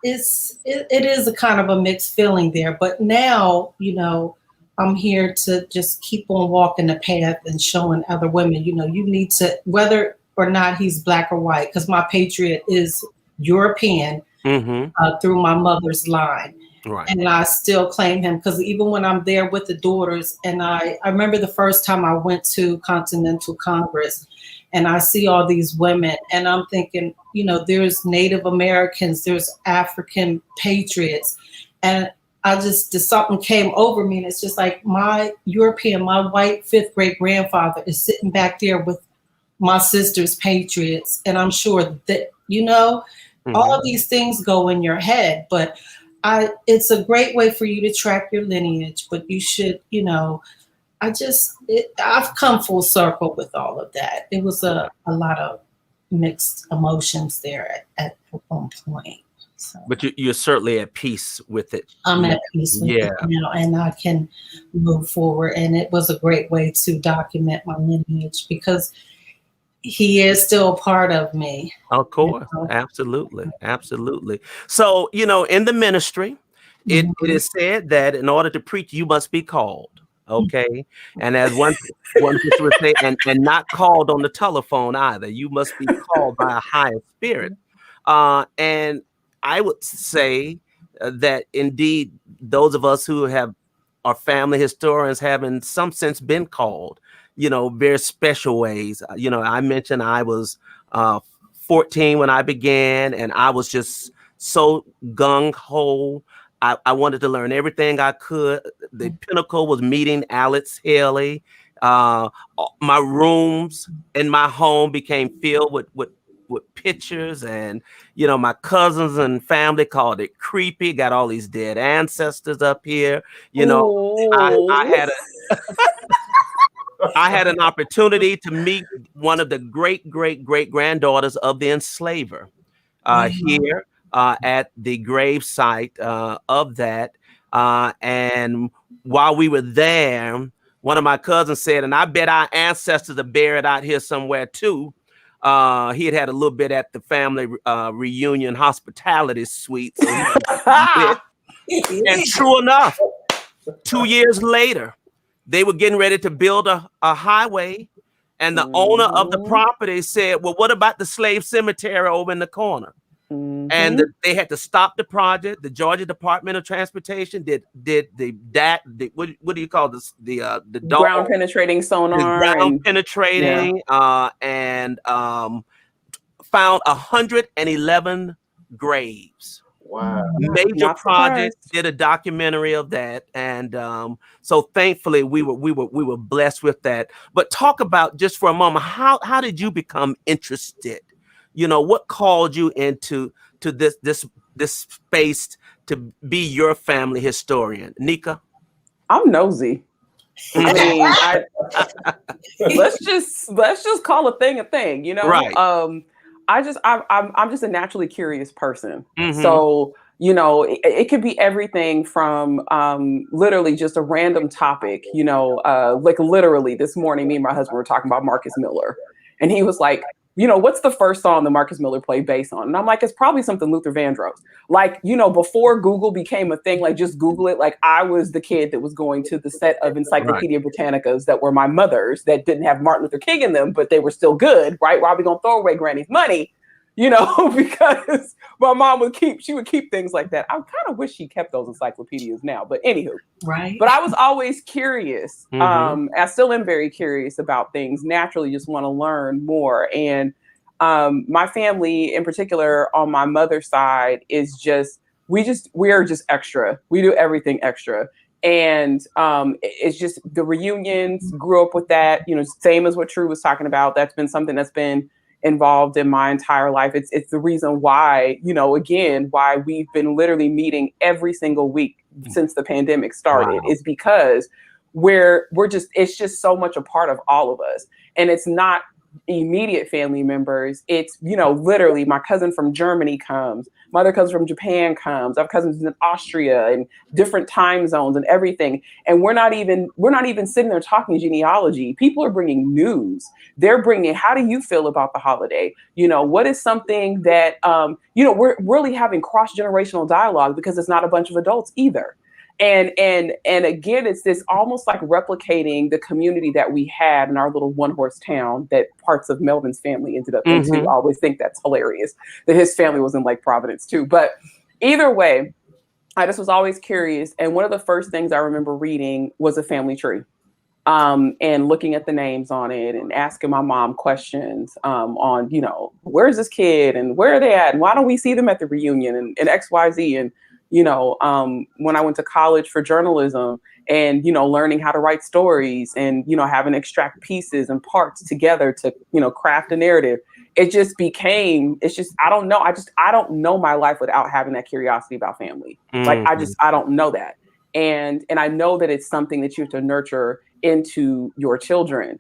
it is a kind of a mixed feeling there. But now, you know, I'm here to just keep on walking the path and showing other women, you know, you need to, whether or not he's black or white, because my patriot is European through my mother's line. Right. And I still claim him, because even when I'm there with the daughters, and I remember the first time I went to Continental Congress and I see all these women and I'm thinking, you know, there's Native Americans, there's African patriots. And something came over me, and it's just like my European, my white 5th great grandfather is sitting back there with my sister's patriots. And I'm sure that, you know, all of these things go in your head, but it's a great way for you to track your lineage, but you should, you know, I've come full circle with all of that. It was a lot of mixed emotions there at one point. So. But you're certainly at peace with it. I'm at peace with it now, and I can move forward. And it was a great way to document my lineage, because he is still a part of me. Of course. You know? Absolutely. So, you know, in the ministry, it is said that in order to preach, you must be called. Okay. And as one sister would say, and not called on the telephone either. You must be called by a higher spirit. And I would say that indeed, those of us who are family historians have in some sense been called, you know, very special ways. You know, I mentioned I was 14 when I began, and I was just so gung-ho. I wanted to learn everything I could. The pinnacle was meeting Alex Haley. My rooms in my home became filled with pictures, and, you know, my cousins and family called it creepy. Got all these dead ancestors up here. You know, I had an opportunity to meet one of the great granddaughters of the enslaver here. at the grave site of that. And while we were there, one of my cousins said, and I bet our ancestors are buried out here somewhere too. He had a little bit at the family reunion hospitality suite. So and true enough, 2 years later, they were getting ready to build a highway. And the owner of the property said, well, what about the slave cemetery over in the corner? And they had to stop the project. The Georgia Department of Transportation did what do you call this? The ground penetrating sonar, ground penetrating, and found 111 graves. Wow. Major project, did a documentary of that, and so thankfully we were blessed with that. But talk about, just for a moment, how did you become interested? You know, what called you into this space to be your family historian, Nicka? I'm nosy. I mean, let's just call a thing, you know. Right. I'm just a naturally curious person. So, you know, it could be everything from literally just a random topic, you know, like literally this morning, me and my husband were talking about Marcus Miller, and he was like, you know, what's the first song that Marcus Miller played based on? And I'm like, it's probably something Luther Vandross. Like, you know, before Google became a thing, like just Google it. Like, I was the kid that was going to the set of Encyclopedia Britannicas that were my mother's, that didn't have Martin Luther King in them, but they were still good, right? Why are we gonna throw away Granny's money? You know, because my mom would keep things like that. I kind of wish she kept those encyclopedias now, but anywho. Right. But I was always curious. I still am very curious about things, naturally just want to learn more. And my family in particular on my mother's side is just, we are just extra. We do everything extra. And it's just the reunions, grew up with that, you know, same as what True was talking about. That's been something that's been involved in my entire life. It's the reason why, you know, again, why we've been literally meeting every single week since the pandemic started, is because it's just so much a part of all of us. And it's not immediate family members. It's, you know, literally my cousin from Germany comes, my other cousin from Japan comes, I have cousins in Austria and different time zones and everything. And we're not even sitting there talking genealogy. People are bringing news. They're bringing, how do you feel about the holiday? You know, what is something that, you know, we're really having cross-generational dialogue, because it's not a bunch of adults either. And again, it's this almost like replicating the community that we had in our little one-horse town that parts of Melvin's family ended up into. I always think that's hilarious that his family was in Lake Providence too. But either way, I just was always curious. And one of the first things I remember reading was a family tree, and looking at the names on it and asking my mom questions on, you know, where's this kid and where are they at? And why don't we see them at the reunion and X, Y, Z? And you know, when I went to college for journalism and, you know, learning how to write stories and, you know, having to extract pieces and parts together to, you know, craft a narrative, it just became, I don't know. I don't know my life without having that curiosity about family. Like, I don't know that. And I know that it's something that you have to nurture into your children,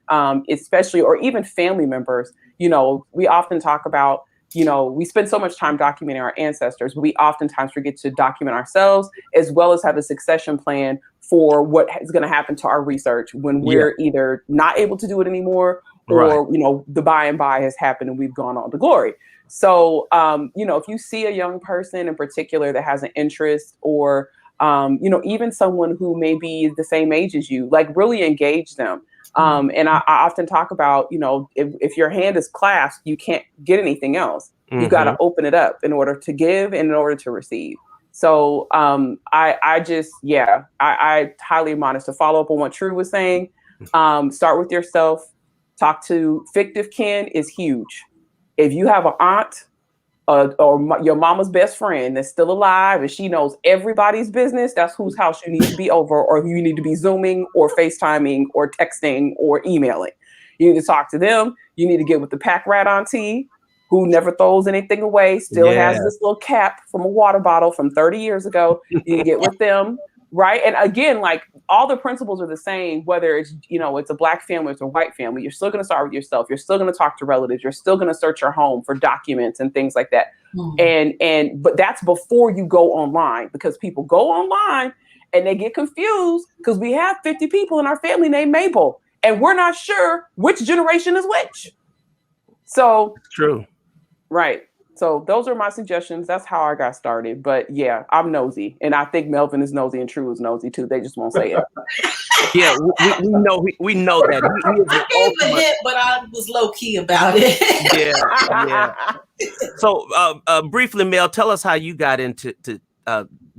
especially, or even family members. You know, we often talk about, you know, we spend so much time documenting our ancestors, but we oftentimes forget to document ourselves, as well as have a succession plan for what is going to happen to our research when we're either not able to do it anymore, or, you know, the by and by has happened and we've gone on to glory. So, you know, if you see a young person in particular that has an interest, or, you know, even someone who may be the same age as you, like, really engage them. And I often talk about, you know, if your hand is clasped, you can't get anything else. You got to open it up in order to give and in order to receive. So I highly admonish, to follow up on what True was saying. Start with yourself. Talk to fictive kin is huge. If you have an aunt or your mama's best friend that's still alive and she knows everybody's business, that's whose house you need to be over, or who you need to be Zooming or FaceTiming or texting or emailing. You need to talk to them. You need to get with the pack rat auntie who never throws anything away, still has this little cap from a water bottle from 30 years ago. You need to get with them. Right. And again, like, all the principles are the same, whether it's, you know, it's a Black family, it's a white family. You're still going to start with yourself. You're still going to talk to relatives. You're still going to search your home for documents and things like that. But that's before you go online, because people go online and they get confused because we have 50 people in our family named Mabel and we're not sure which generation is which. So it's true. Right. So those are my suggestions. That's how I got started. But yeah, I'm nosy. And I think Melvin is nosy and True is nosy too. They just won't say it. Yeah, we know that. I gave a hint, but I was low key about it. Yeah. So briefly, Mel, tell us how you got into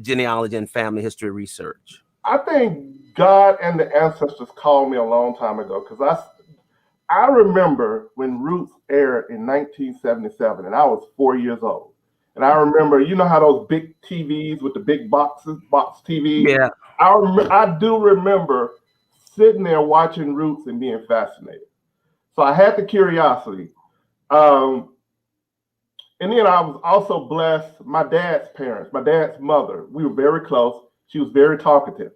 genealogy and family history research. I think God and the ancestors called me a long time ago, because I remember when Roots aired in 1977, and I was 4 years old. And I remember, you know how those big TVs with the big box TVs? Yeah. I do remember sitting there watching Roots and being fascinated. So I had the curiosity. And then I was also blessed, my dad's parents, my dad's mother, we were very close. She was very talkative.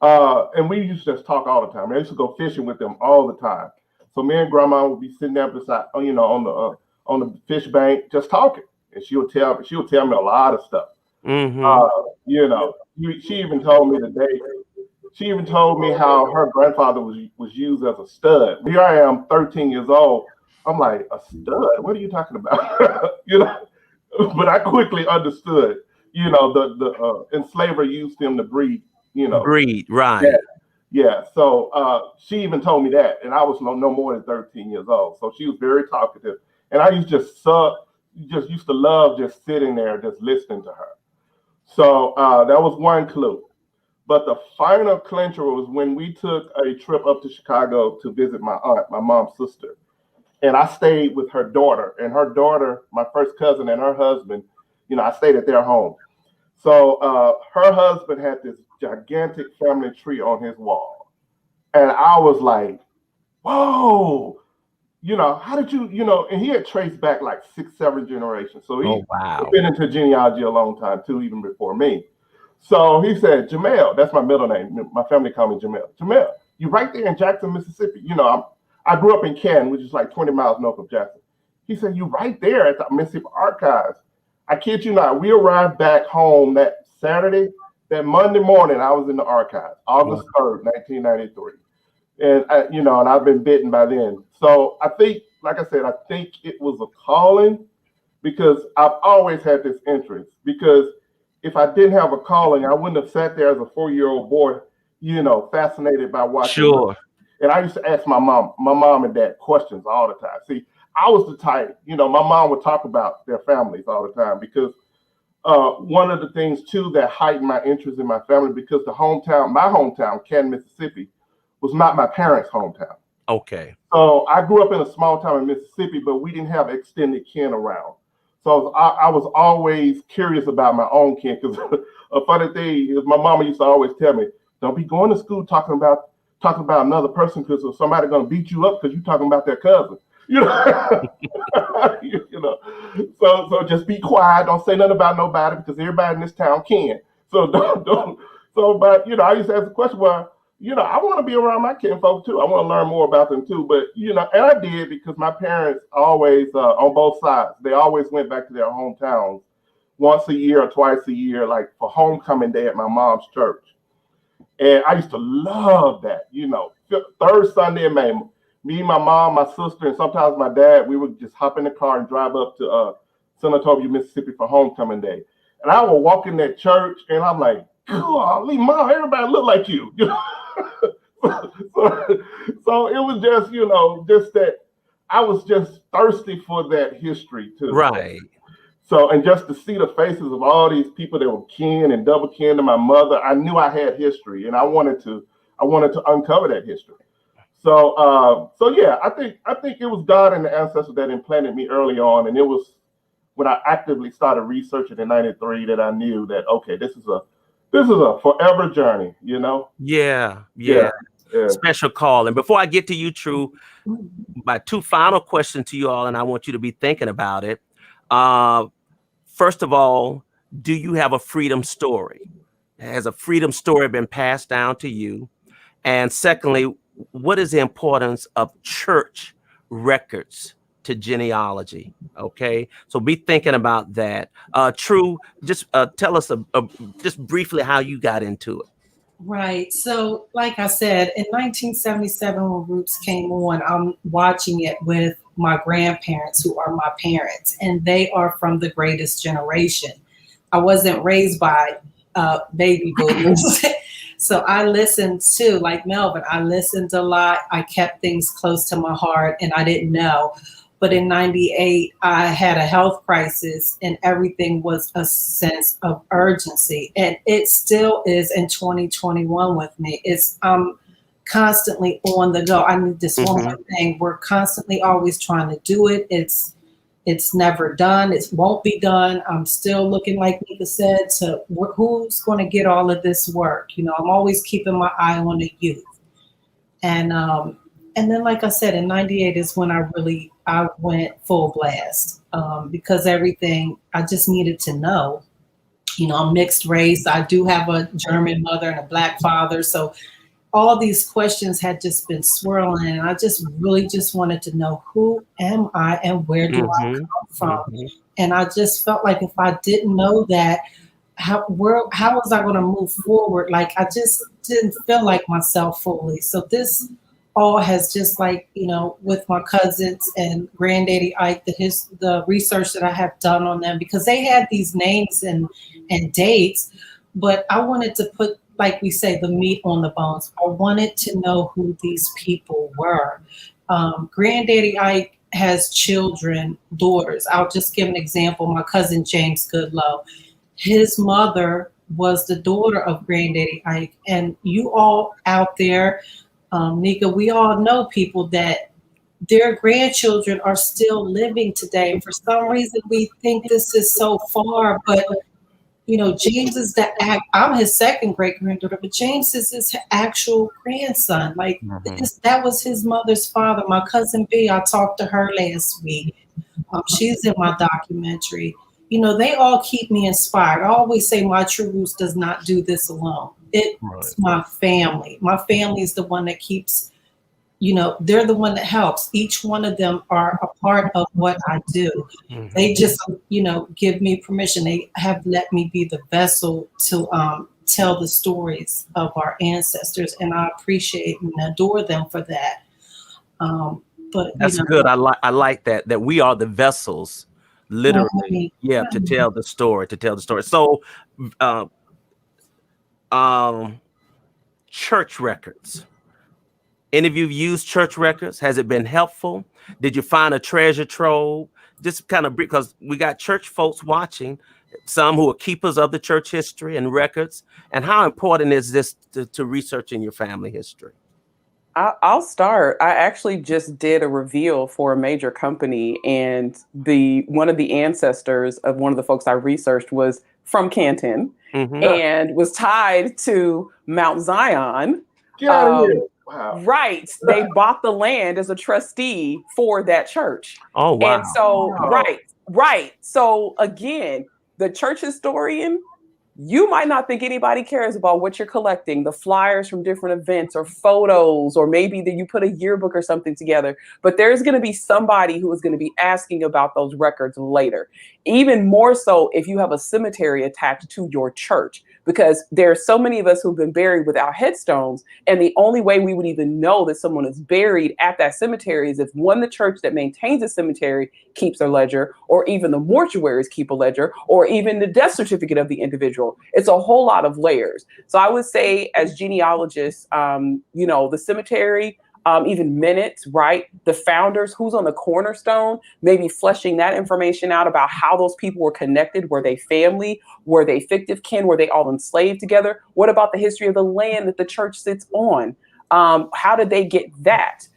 And we used to just talk all the time. I used to go fishing with them all the time. So me and Grandma would be sitting there beside, on the fish bank, just talking, and she would tell me a lot of stuff. She even told me today. She even told me how her grandfather was used as a stud. Here I am, 13 years old. I'm like, a stud? What are you talking about? But I quickly understood. The enslaver used him to breed. Breed, right? Yeah. So she even told me that, and I was no more than 13 years old. So she was very talkative, and I used to love just sitting there, just listening to her. So that was one clue. But the final clincher was when we took a trip up to Chicago to visit my aunt, my mom's sister, and I stayed with her daughter. And her daughter, my first cousin, and her husband, I stayed at their home. So her husband had this gigantic family tree on his wall. And I was like, whoa, how did you, and he had traced back like 6-7 generations. So he'd been into genealogy a long time too, even before me. So he said, Jamel, that's my middle name. My family called me Jamel. Jamel, you right there in Jackson, Mississippi. I grew up in Canton, which is like 20 miles north of Jackson. He said, you right there at the Mississippi Archives. I kid you not, we arrived back home that Saturday. That Monday morning, I was in the archives, August 3rd, 1993. And, and I've been bitten by then. So I think, like I said, I think it was a calling, because I've always had this interest. Because if I didn't have a calling, I wouldn't have sat there as a 4-year-old boy, fascinated by watching. Sure. And I used to ask my mom and dad questions all the time. See, I was the type, my mom would talk about their families all the time, because one of the things too that heightened my interest in my family, because my hometown, Canton, Mississippi, was not my parents' hometown. Okay. So I grew up in a small town in Mississippi, but we didn't have extended kin around. So I was always curious about my own kin, because a funny thing is my mama used to always tell me, don't be going to school talking about another person, because somebody's going to beat you up because you're talking about their cousin. So just be quiet. Don't say nothing about nobody, because everybody in this town can. So don't. So, but I used to ask the question, well, I want to be around my kinfolk too. I want to learn more about them too. But and I did, because my parents always, on both sides, they always went back to their hometowns once a year or twice a year, like for homecoming day at my mom's church. And I used to love that. Third Sunday in May, me, my mom, my sister, and sometimes my dad, we would just hop in the car and drive up to San Antonio, Mississippi for homecoming day. And I would walk in that church, and I'm like, golly, Mom, everybody look like you. So it was just, just that I was just thirsty for that history too. Right. So, and just to see the faces of all these people that were kin and double kin to my mother, I knew I had history, and I wanted to uncover that history. So, yeah, I think it was God and the ancestors that implanted me early on, and it was when I actively started researching in '93 that I knew that, okay, this is a forever journey, Yeah. Special call. And before I get to you, True, my two final questions to you all, and I want you to be thinking about it. First of all, do you have a freedom story? Has a freedom story been passed down to you? And secondly, what is the importance of church records to genealogy. Okay, so be thinking about that. True, just tell us just briefly how you got into it. Right. So, like I said, in 1977, when Roots came on, I'm watching it with my grandparents, who are my parents, and they are from the greatest generation. I wasn't raised by baby boomers. So I listened to, like Melvin, I listened a lot. I kept things close to my heart, and I didn't know. But in 98, I had a health crisis, and everything was a sense of urgency. And it still is in 2021 with me. I'm constantly on the go. I need this one more thing. We're constantly always trying to do it. It's never done. It won't be done. I'm still looking, like Nicka said, to who's going to get all of this work. I'm always keeping my eye on the youth. And then, like I said, in 98 is when I went full blast because everything I just needed to know. I'm mixed race. I do have a German mother and a Black father. So all these questions had just been swirling, and I just really just wanted to know, who am I and where do I come from? And I just felt like if I didn't know that, how was I going to move forward? Like, I just didn't feel like myself fully. So this all has just, like, with my cousins and Granddaddy Ike, the research that I have done on them, because they had these names and dates, but I wanted to put, like we say, the meat on the bones. I wanted to know who these people were. Granddaddy Ike has children, daughters. I'll just give an example. My cousin James Goodlow, his mother was the daughter of Granddaddy Ike. And you all out there, Nicka, we all know people that their grandchildren are still living today. And for some reason, we think this is so far, but James is I'm his second great granddaughter, but James is his actual grandson. Like, that was his mother's father. My cousin B, I talked to her last week. She's in my documentary. They all keep me inspired. I always say my true roots does not do this alone. It's my family. My family is the one that keeps, they're the one that helps. Each one of them are a part of what I do. They just, give me permission. They have let me be the vessel to tell the stories of our ancestors, and I appreciate and adore them for that. But that's good. I like that we are the vessels, literally, to tell the story. So, church records. Any of you used church records? Has it been helpful? Did you find a treasure trove? Just kind of, because we got church folks watching, some who are keepers of the church history and records. And how important is this to researching your family history? I'll start. I actually just did a reveal for a major company, and one of the ancestors of one of the folks I researched was from Canton and was tied to Mount Zion. Get out of here. Wow. Right. They bought the land as a trustee for that church. Oh, wow. And so, right. So again, the church historian, you might not think anybody cares about what you're collecting, the flyers from different events or photos, or maybe that you put a yearbook or something together, but there's going to be somebody who is going to be asking about those records later. Even more so if you have a cemetery attached to your church, because there are so many of us who've been buried without headstones. And the only way we would even know that someone is buried at that cemetery is if the church that maintains the cemetery keeps a ledger, or even the mortuaries keep a ledger, or even the death certificate of the individual. It's a whole lot of layers. So I would say, as genealogists, the cemetery, even minutes, right? The founders, who's on the cornerstone, maybe fleshing that information out about how those people were connected. Were they family? Were they fictive kin? Were they all enslaved together? What about the history of the land that the church sits on? How did they get that?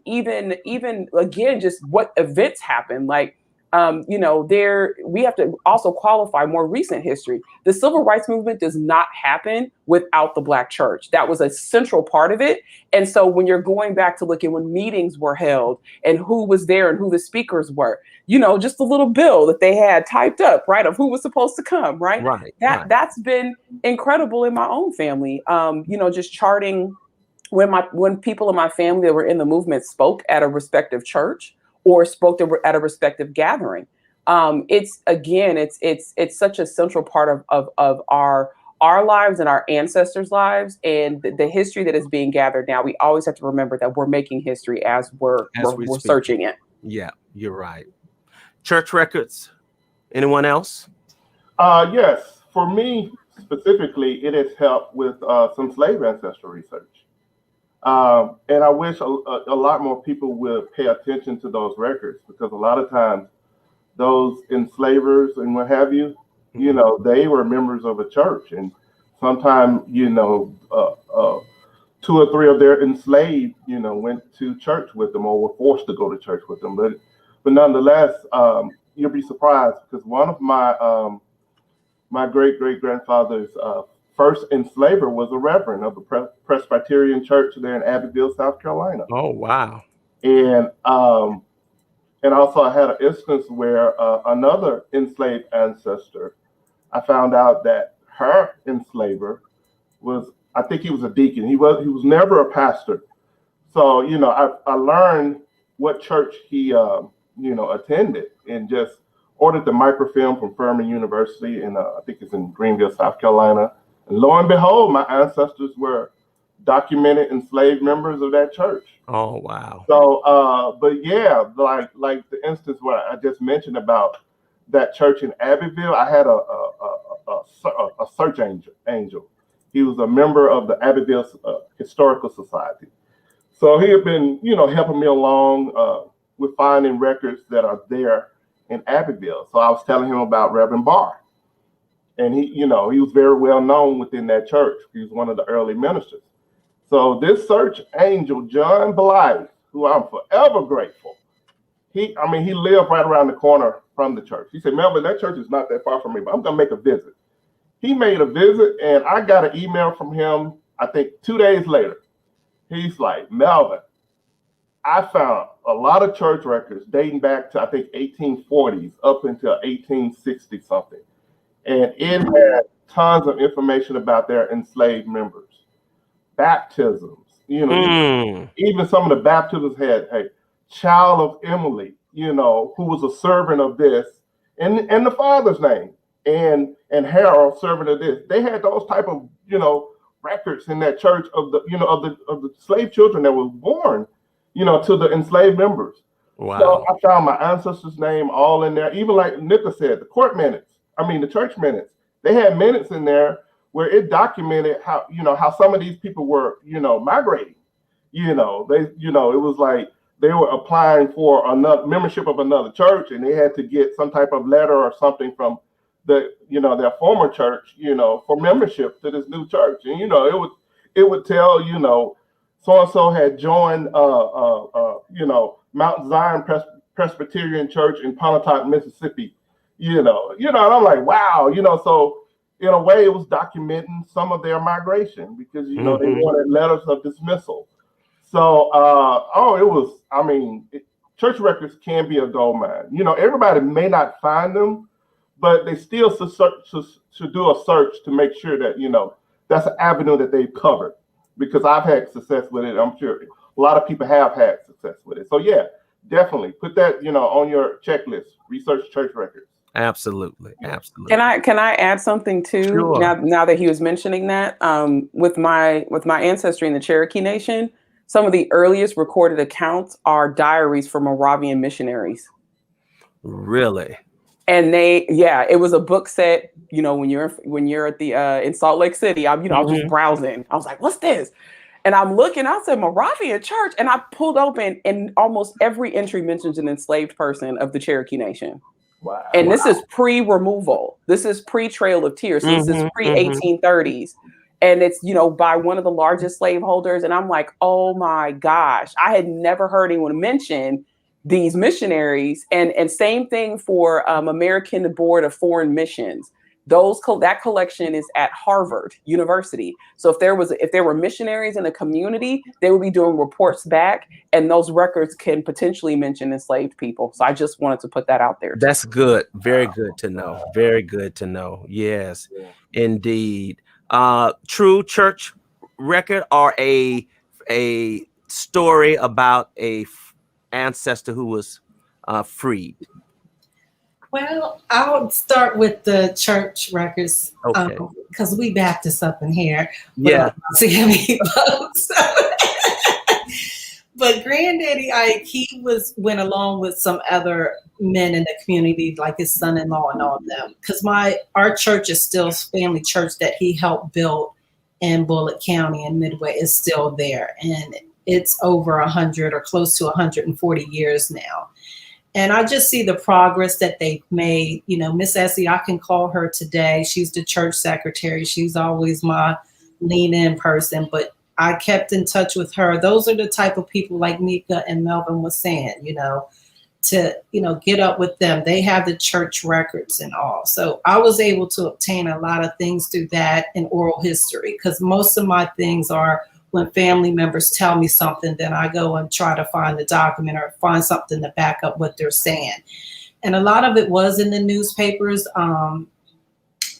Even again, just what events happened, like, we have to also qualify more recent history. The civil rights movement does not happen without the Black church. That was a central part of it. And so when you're going back to look at when meetings were held and who was there and who the speakers were, just a little bill that they had typed up, right, of who was supposed to come, right? That's been incredible in my own family. Just charting when people in my family that were in the movement spoke at a respective church, or spoke at a respective gathering. It's such a central part of our lives and our ancestors' lives, and the history that is being gathered now. We always have to remember that we're making history as we're searching it. Yeah, you're right. Church records. Anyone else? Yes, for me specifically, it has helped with some slave ancestry research. And I wish a lot more people would pay attention to those records, because a lot of times those enslavers and what have you, you know, they were members of a church, and sometimes, you know, 2 or 3 of their enslaved, you know, went to church with them or were forced to go to church with them. But nonetheless, you'll be surprised, because one of my my great-great-grandfather's first enslaver was a reverend of the Presbyterian Church there in Abbeville, South Carolina. Oh, wow. And also I had an instance where another enslaved ancestor, I found out that her enslaver was, I think he was a deacon. He was never a pastor. So, you know, I learned what church he, you know, attended, and just ordered the microfilm from Furman University, and I think it's in Greenville, South Carolina. And lo and behold, my ancestors were documented enslaved members of that church. Oh, wow. So, but yeah, like the instance where I just mentioned about that church in Abbeville, I had a search angel. He was a member of the Abbeville Historical Society. So he had been, you know, helping me along with finding records that are there in Abbeville. So I was telling him about Reverend Barr. And he, you know, he was very well known within that church. He was one of the early ministers. So this search angel, John Blythe, who I'm forever grateful, he lived right around the corner from the church. He said, Melvin, that church is not that far from me, but I'm gonna make a visit. He made a visit, and I got an email from him, I think 2 days later. He's like, Melvin, I found a lot of church records dating back to, I think, 1840s up until 1860 something. And it had tons of information about their enslaved members, baptisms, you know, even some of the baptisms had a child of Emily, you know, who was a servant of this, and the father's name, and Harold, servant of this. They had those type of, you know, records in that church of the, you know, of the slave children that was born, you know, to the enslaved members. Wow. So I found my ancestors' name all in there. Even like Nicka said, the church minutes, they had minutes in there where it documented how, you know, how some of these people were, you know, migrating. You know, they, you know, it was like they were applying for another membership of another church, and they had to get some type of letter or something from the, you know, their former church, you know, for membership to this new church. And, you know, it would tell, you know, so-and-so had joined, you know, Mount Zion Presbyterian Church in Pontotoc, Mississippi, you know, and I'm like, wow, you know, so in a way it was documenting some of their migration, because, you know, they wanted letters of dismissal. So, church records can be a gold mine. You know, everybody may not find them, but they still should do a search to make sure that, you know, that's an avenue that they've covered, because I've had success with it. I'm sure a lot of people have had success with it. So yeah, definitely put that, you know, on your checklist, research church records. Absolutely. Absolutely. Can I add something too? Sure. Now that he was mentioning that, with my ancestry in the Cherokee Nation, some of the earliest recorded accounts are diaries from Moravian missionaries. Really? And it was a book set. You know, when you're at the in Salt Lake City, I was just browsing. I was like, "What's this?" And I'm looking. I said, "Moravian Church," and I pulled open, and almost every entry mentions an enslaved person of the Cherokee Nation. Wow. And this is pre-removal. This is pre-Trail of Tears. So this is pre-1830s. And it's, you know, by one of the largest slaveholders. And I'm like, oh my gosh, I had never heard anyone mention these missionaries. And same thing for American Board of Foreign Missions. That collection is at Harvard University. So if there were missionaries in the community, they would be doing reports back, and those records can potentially mention enslaved people. So I just wanted to put that out there. That's good. Very good to know. Very good to know. Yes, indeed. True church record, or a story about a ancestor who was freed? Well, I'll start with the church records because we Baptists up in here. Yeah. CME folks. But Granddaddy Ike, he went along with some other men in the community, like his son-in-law and all of them. Because our church is still family church that he helped build in Bullitt County and Midway is still there. And it's over 100 or close to 140 years now. And I just see the progress that they've made. You know, Miss Essie, I can call her today. She's the church secretary. She's always my lean-in person, but I kept in touch with her. Those are the type of people like Nicka and Melvin was saying, to, get up with them. They have the church records and all. So I was able to obtain a lot of things through that and oral history, because most of my things are when family members tell me something, then I go and try to find the document or find something to back up what they're saying. And a lot of it was in the newspapers.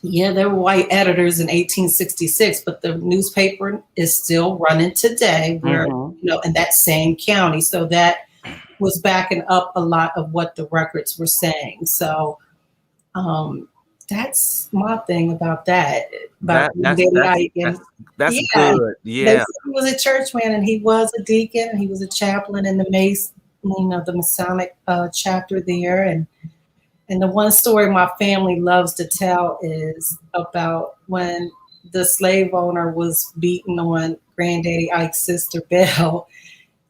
There were white editors in 1866, but the newspaper is still running today. Where in that same county. So that was backing up a lot of what the records were saying. So that's my thing about that. That's good. Yeah. He was a churchman and he was a deacon and he was a chaplain in the the Masonic chapter there. And the one story my family loves to tell is about when the slave owner was beating on Granddaddy Ike's sister Belle,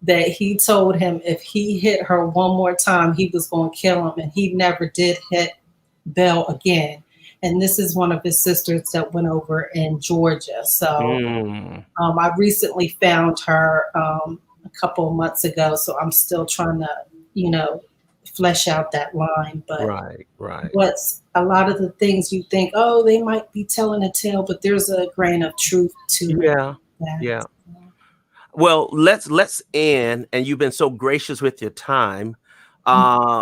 that he told him if he hit her one more time, he was going to kill him. And he never did hit Belle again. And this is one of his sisters that went over in Georgia. So I recently found her a couple of months ago. So I'm still trying to, flesh out that line. But right. What's a lot of the things you think, they might be telling a tale, but there's a grain of truth to that. Yeah. Well, let's end, and you've been so gracious with your time,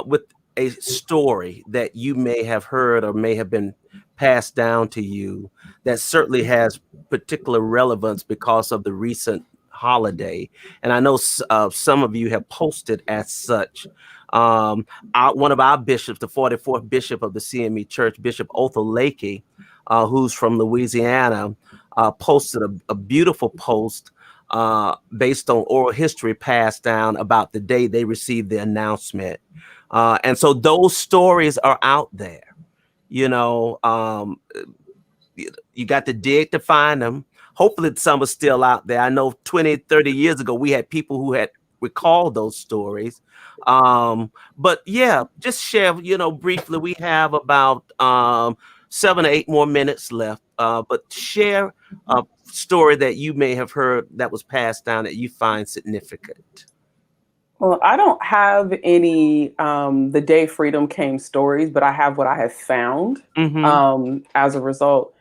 with a story that you may have heard or may have been passed down to you that certainly has particular relevance because of the recent holiday. And I know some of you have posted as such. One of our bishops, the 44th bishop of the CME Church, Bishop Othel Lakey, who's from Louisiana, posted a beautiful post based on oral history passed down about the day they received the announcement. And so those stories are out there. You got to dig to find them. Hopefully some are still out there. I know 20, 30 years ago, we had people who had recalled those stories. But yeah, just share, briefly, we have about 7 or 8 more minutes left. But share a story that you may have heard that was passed down that you find significant. Well, I don't have any the day freedom came stories, but I have what I have found as a result.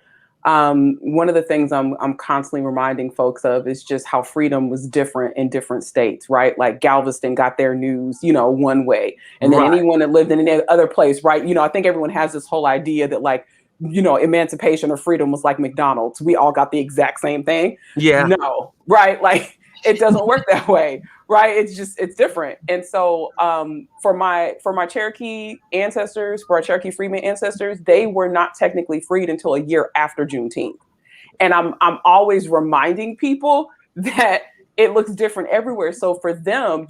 One of the things I'm constantly reminding folks of is just how freedom was different in different states, right? Like Galveston got their news, one way. And then anyone that lived in any other place, right? I think everyone has this whole idea that emancipation or freedom was like McDonald's. We all got the exact same thing. Yeah. No, right? Like it doesn't work that way. Right. It's different. And so for my Cherokee ancestors, for our Cherokee freedmen ancestors, they were not technically freed until a year after Juneteenth. And I'm always reminding people that it looks different everywhere. So for them,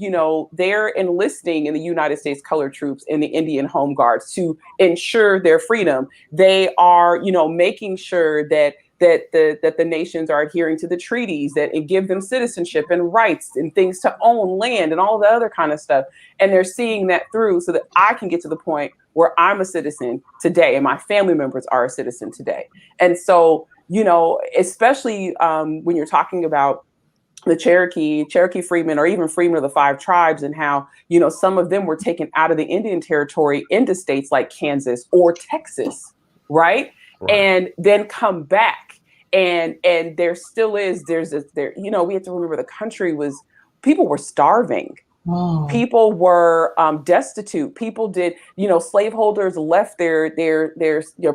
they're enlisting in the United States Colored Troops and the Indian Home Guards to ensure their freedom. They are, making sure that the nations are adhering to the treaties that give them citizenship and rights and things to own land and all the other kind of stuff. And they're seeing that through so that I can get to the point where I'm a citizen today and my family members are a citizen today. And so, especially when you're talking about the Cherokee freedmen, or even freedmen of the 5 tribes, and how, some of them were taken out of the Indian Territory into states like Kansas or Texas, right? And then come back. And there still is, we have to remember the country people were starving, Oh. People were destitute. People did, slaveholders left their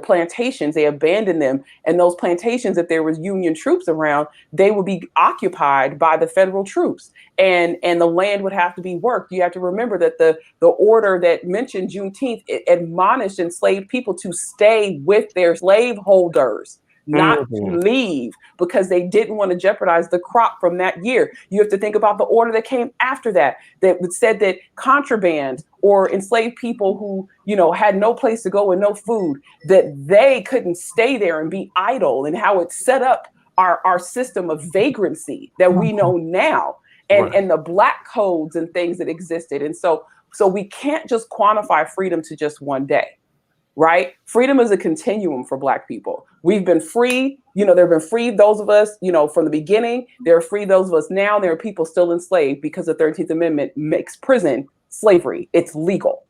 plantations. They abandoned them. And those plantations, if there was Union troops around, they would be occupied by the federal troops. And the land would have to be worked. You have to remember that the order that mentioned Juneteenth admonished enslaved people to stay with their slaveholders, not to leave, because they didn't want to jeopardize the crop from that year. You have to think about the order that came after that said that contraband or enslaved people who, had no place to go and no food, that they couldn't stay there and be idle, and how it set up our system of vagrancy that we know now, and the black codes and things that existed. And so we can't just quantify freedom to just one day. Right? Freedom is a continuum for Black people. We've been free, there have been free those of us, from the beginning. There are free those of us now. There are people still enslaved because the 13th Amendment makes prison slavery. It's legal.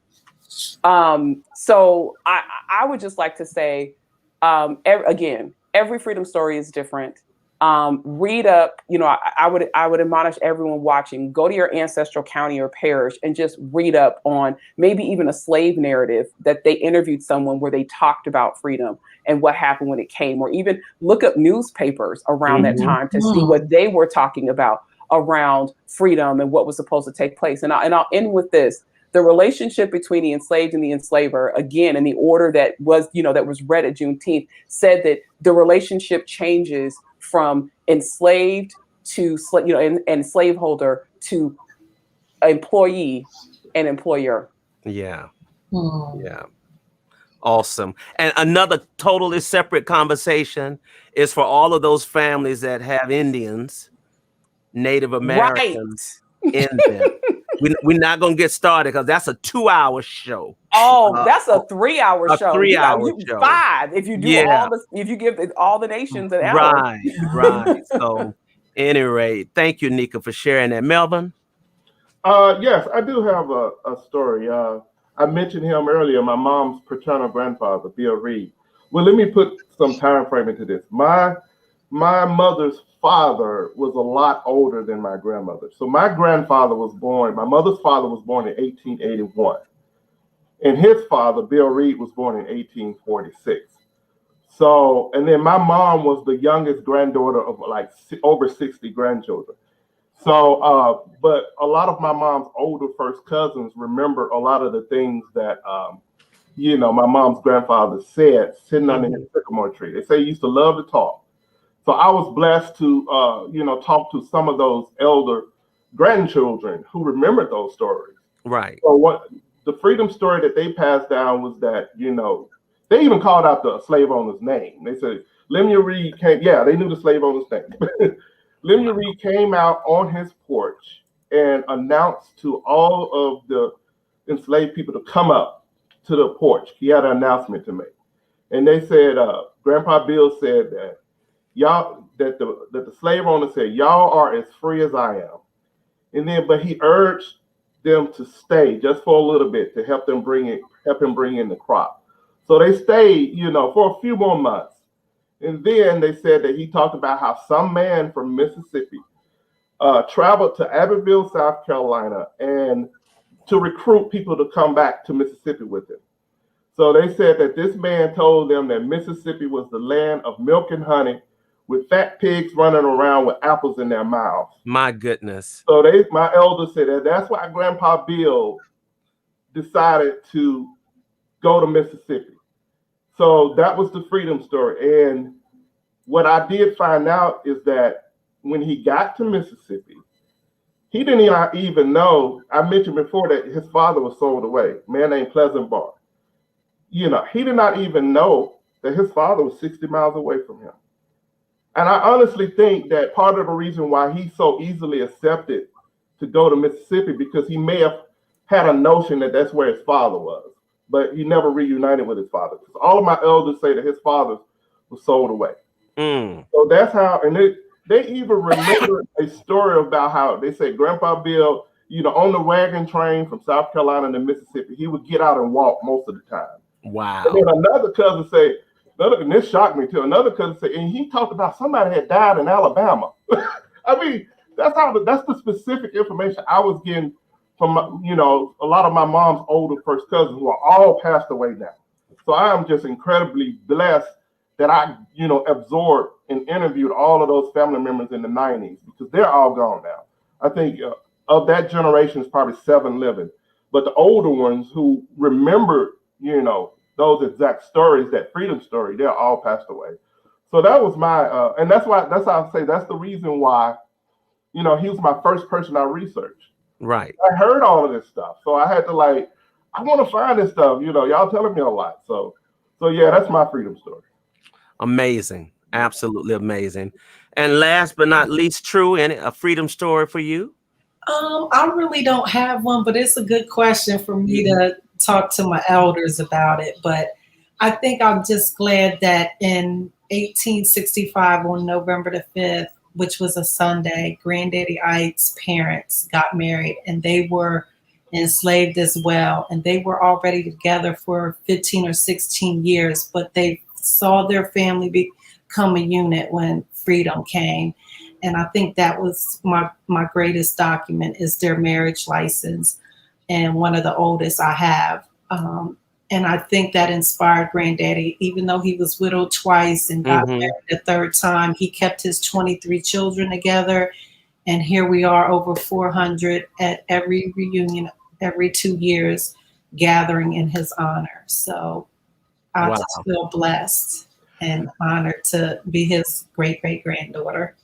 So I would just like to say, again, every freedom story is different. Read up, I would admonish everyone watching, go to your ancestral county or parish and just read up on maybe even a slave narrative that they interviewed someone where they talked about freedom and what happened when it came, or even look up newspapers around that time to see what they were talking about around freedom and what was supposed to take place. And I'll end with this. The relationship between the enslaved and the enslaver, again, in the order that was read at Juneteenth, said that the relationship changes from enslaved to and slaveholder to employee and employer. Yeah. Yeah. Awesome. And another totally separate conversation is for all of those families that have Indians, Native Americans in them. We're not going to get started because that's a 2-hour show. Oh, that's a 3-hour show. 3-hour show. 5 if you do if you give all the nations an hour. Right. So, any rate, thank you, Nicka, for sharing that. Melvin? Yes, I do have a story. I mentioned him earlier, my mom's paternal grandfather, Bill Reed. Well, let me put some time frame into this. My mother's father was a lot older than my grandmother. So my grandfather was born, my mother's father was born in 1881. And his father, Bill Reed, was born in 1846. So, and then my mom was the youngest granddaughter of like over 60 grandchildren. So, but a lot of my mom's older first cousins remember a lot of the things that, my mom's grandfather said sitting under his sycamore tree. They say he used to love to talk. So I was blessed to, talk to some of those elder grandchildren who remembered those stories. Right. So what the freedom story that they passed down was that, they even called out the slave owner's name. They said, Lemuel Reed came, they knew the slave owner's name. Lemuel Reed came out on his porch and announced to all of the enslaved people to come up to the porch. He had an announcement to make. And they said, Grandpa Bill said that that the slave owner said, y'all are as free as I am. And then, but he urged them to stay just for a little bit to help him bring in the crop. So they stayed, for a few more months. And then they said that he talked about how some man from Mississippi traveled to Abbeville, South Carolina, and to recruit people to come back to Mississippi with him. So they said that this man told them that Mississippi was the land of milk and honey, with fat pigs running around with apples in their mouths. My goodness. So my elders said that's why Grandpa Bill decided to go to Mississippi. So that was the freedom story. And what I did find out is that when he got to Mississippi, he didn't even know, I mentioned before that his father was sold away, a man named Pleasant Bar. He did not even know that his father was 60 miles away from him. And I honestly think that part of the reason why he so easily accepted to go to Mississippi, because he may have had a notion that that's where his father was, but he never reunited with his father. Because all of my elders say that his father was sold away. So that's how, and they even remember a story about how they say Grandpa Bill, on the wagon train from South Carolina to Mississippi, he would get out and walk most of the time. Wow. And then another cousin say, and this shocked me too. Another cousin said, and he talked about somebody had died in Alabama. I mean, that's the specific information I was getting from, you know, a lot of my mom's older first cousins who are all passed away now. So I am just incredibly blessed that I, you know, absorbed and interviewed all of those family members in the 90s, because they're all gone now. I think of that generation is probably 7 living, but the older ones who remember, you know, those exact stories, that freedom story, they're all passed away. So that was my, and that's how I say that's the reason why, you know, he was my first person I researched. Right. I heard all of this stuff, so I had to I want to find this stuff. You know, y'all telling me a lot. So yeah, that's my freedom story. Amazing, absolutely amazing. And last but not least, True, a freedom story for you? I really don't have one, but it's a good question for me to talk to my elders about it. But I think I'm just glad that in 1865, on November the 5th, which was a Sunday, Granddaddy Ike's parents got married, and they were enslaved as well. And they were already together for 15 or 16 years, but they saw their family become a unit when freedom came. And I think that was my greatest document, is their marriage license, and one of the oldest I have. And I think that inspired Granddaddy, even though he was widowed twice and got married a third time, he kept his 23 children together. And here we are, over 400 at every reunion, every 2 years, gathering in his honor. So I just feel blessed and honored to be his great-great-granddaughter.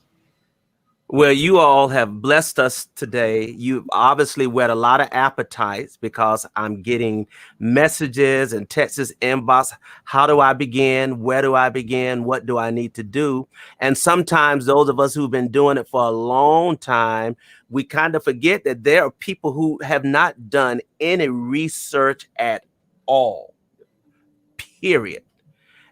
Well, you all have blessed us today. You've obviously whet a lot of appetites, because I'm getting messages and texts inbox. How do I begin? Where do I begin? What do I need to do? And sometimes those of us who've been doing it for a long time, we kind of forget that there are people who have not done any research at all, period.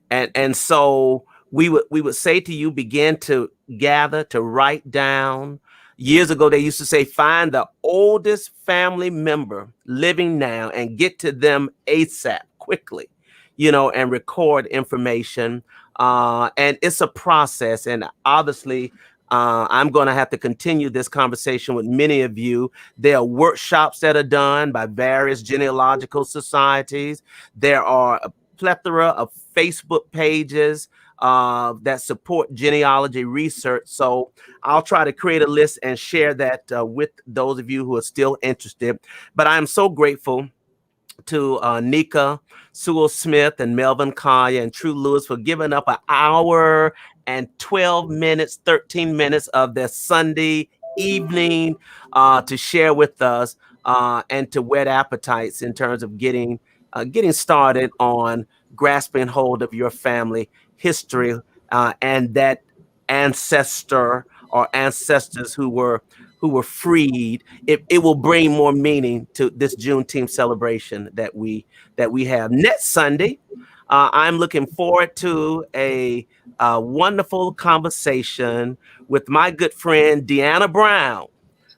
And so we would say to you, begin to gather, to write down. Years ago, they used to say, find the oldest family member living now and get to them ASAP, quickly, you know, and record information. And it's a process. And obviously, I'm going to have to continue this conversation with many of you. There are workshops that are done by various genealogical societies. There are a plethora of Facebook pages that support genealogy research. So I'll try to create a list and share that with those of you who are still interested. But I'm so grateful to Nicka, Sewell Smith, and Melvin, Collier, and True Lewis for giving up an hour and 12 minutes, 13 minutes of their Sunday evening to share with us and to whet appetites in terms of getting started on grasping hold of your family history and that ancestor or ancestors who were freed. It will bring more meaning to this Juneteenth celebration that we have next Sunday. I'm looking forward to a wonderful conversation with my good friend Deanna Brown,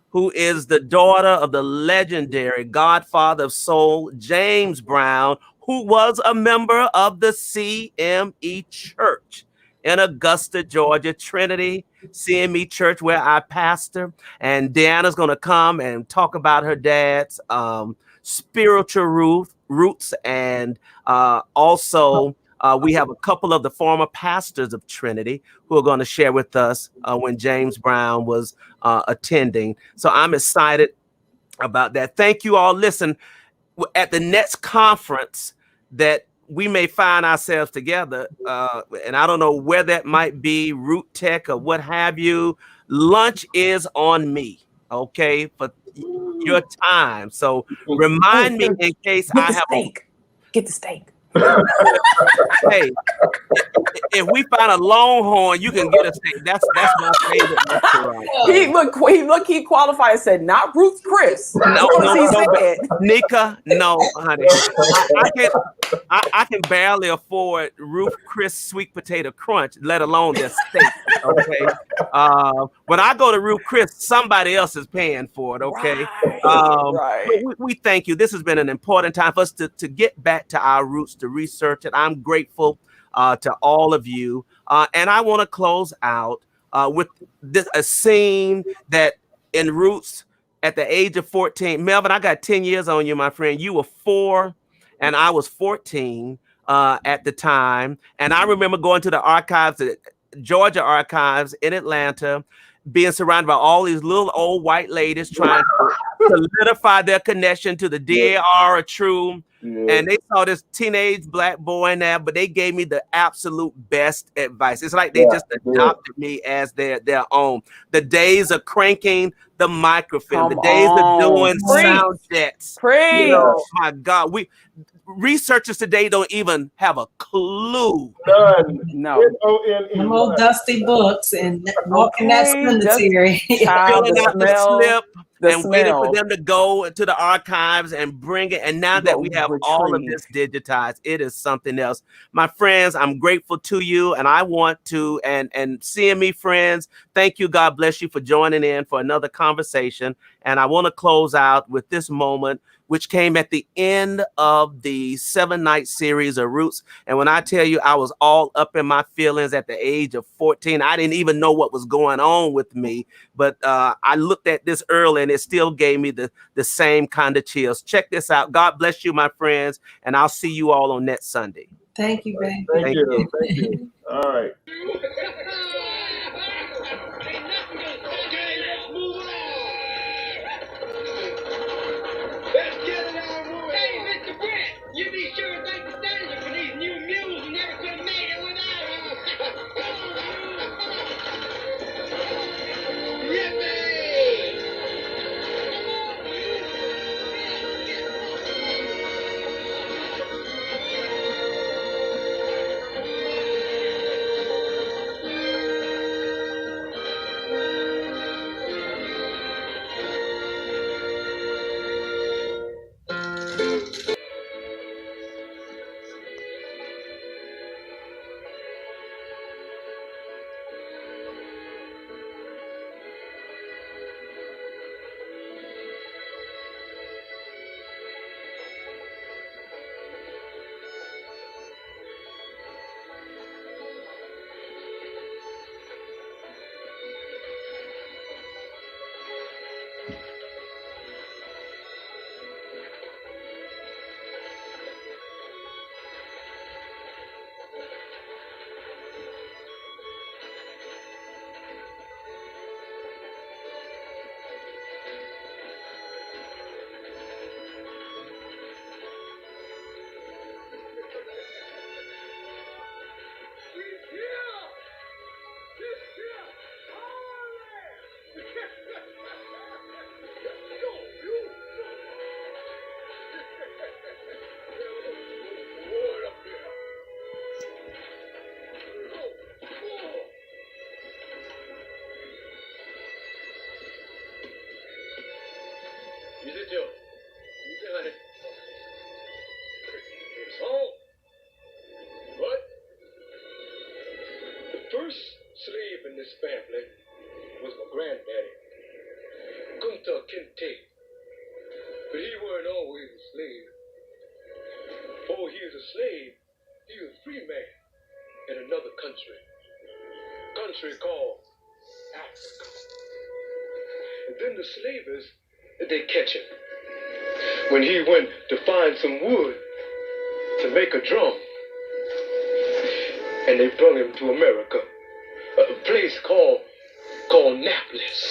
who is the daughter of the legendary godfather of soul, James Brown, who was a member of the CME Church in Augusta, Georgia, Trinity CME Church, where I pastor. And Deanna's going to come and talk about her dad's spiritual roots. And also, we have a couple of the former pastors of Trinity who are going to share with us when James Brown was attending. So I'm excited about that. Thank you all. Listen, at the next conference that we may find ourselves together, and I don't know where that might be, Root Tech or what have you, lunch is on me, okay, for your time. So remind me in case I have Get the steak. Hey, if we find a Longhorn, you can get a steak. That's my favorite restaurant. He qualified and said, not Ruth Chris. No, Nicka, no, honey. I can barely afford Ruth Chris sweet potato crunch, let alone their steak. Okay. When I go to Ruth Chris, somebody else is paying for it. Okay. Right. We thank you. This has been an important time for us to get back to our roots, to research it. I'm grateful to all of you. And I want to close out with a scene that in Roots at the age of 14. Melvin, I got 10 years on you, my friend. You were 4 and I was 14 at the time. And I remember going to the archives, the Georgia archives in Atlanta, being surrounded by all these little old white ladies trying to solidify their connection to the DAR or true. And they saw this teenage black boy in there, but they gave me the absolute best advice. It's like they just adopted me as their own. The days of cranking the microfilm, the days of doing sound checks. You know, my God, researchers today don't even have a clue. None. No. Them old dusty books and walking that cemetery. Filling out the slip and waiting for them to go to the archives and bring it. And now that we have all of this digitized, it is something else. My friends, I'm grateful to you. And I want to, and CME friends, thank you. God bless you for joining in for another conversation. And I want to close out with this moment, which came at the end of the 7-night series of Roots. And when I tell you I was all up in my feelings at the age of 14, I didn't even know what was going on with me. But I looked at this early and it still gave me the same kind of chills. Check this out. God bless you, my friends. And I'll see you all on next Sunday. Thank you, baby. Thank you. Thank you. All right. You be sure to thank the stranger for these new mules. You never could have made it without them. Yippee! First slave in this family was my granddaddy, Gunter Kente. But he weren't always a slave. Before he was a slave, he was a free man in another country called Africa. And then the slavers, they catch him when he went to find some wood to make a drum. And they brought him to America, a place called Naples.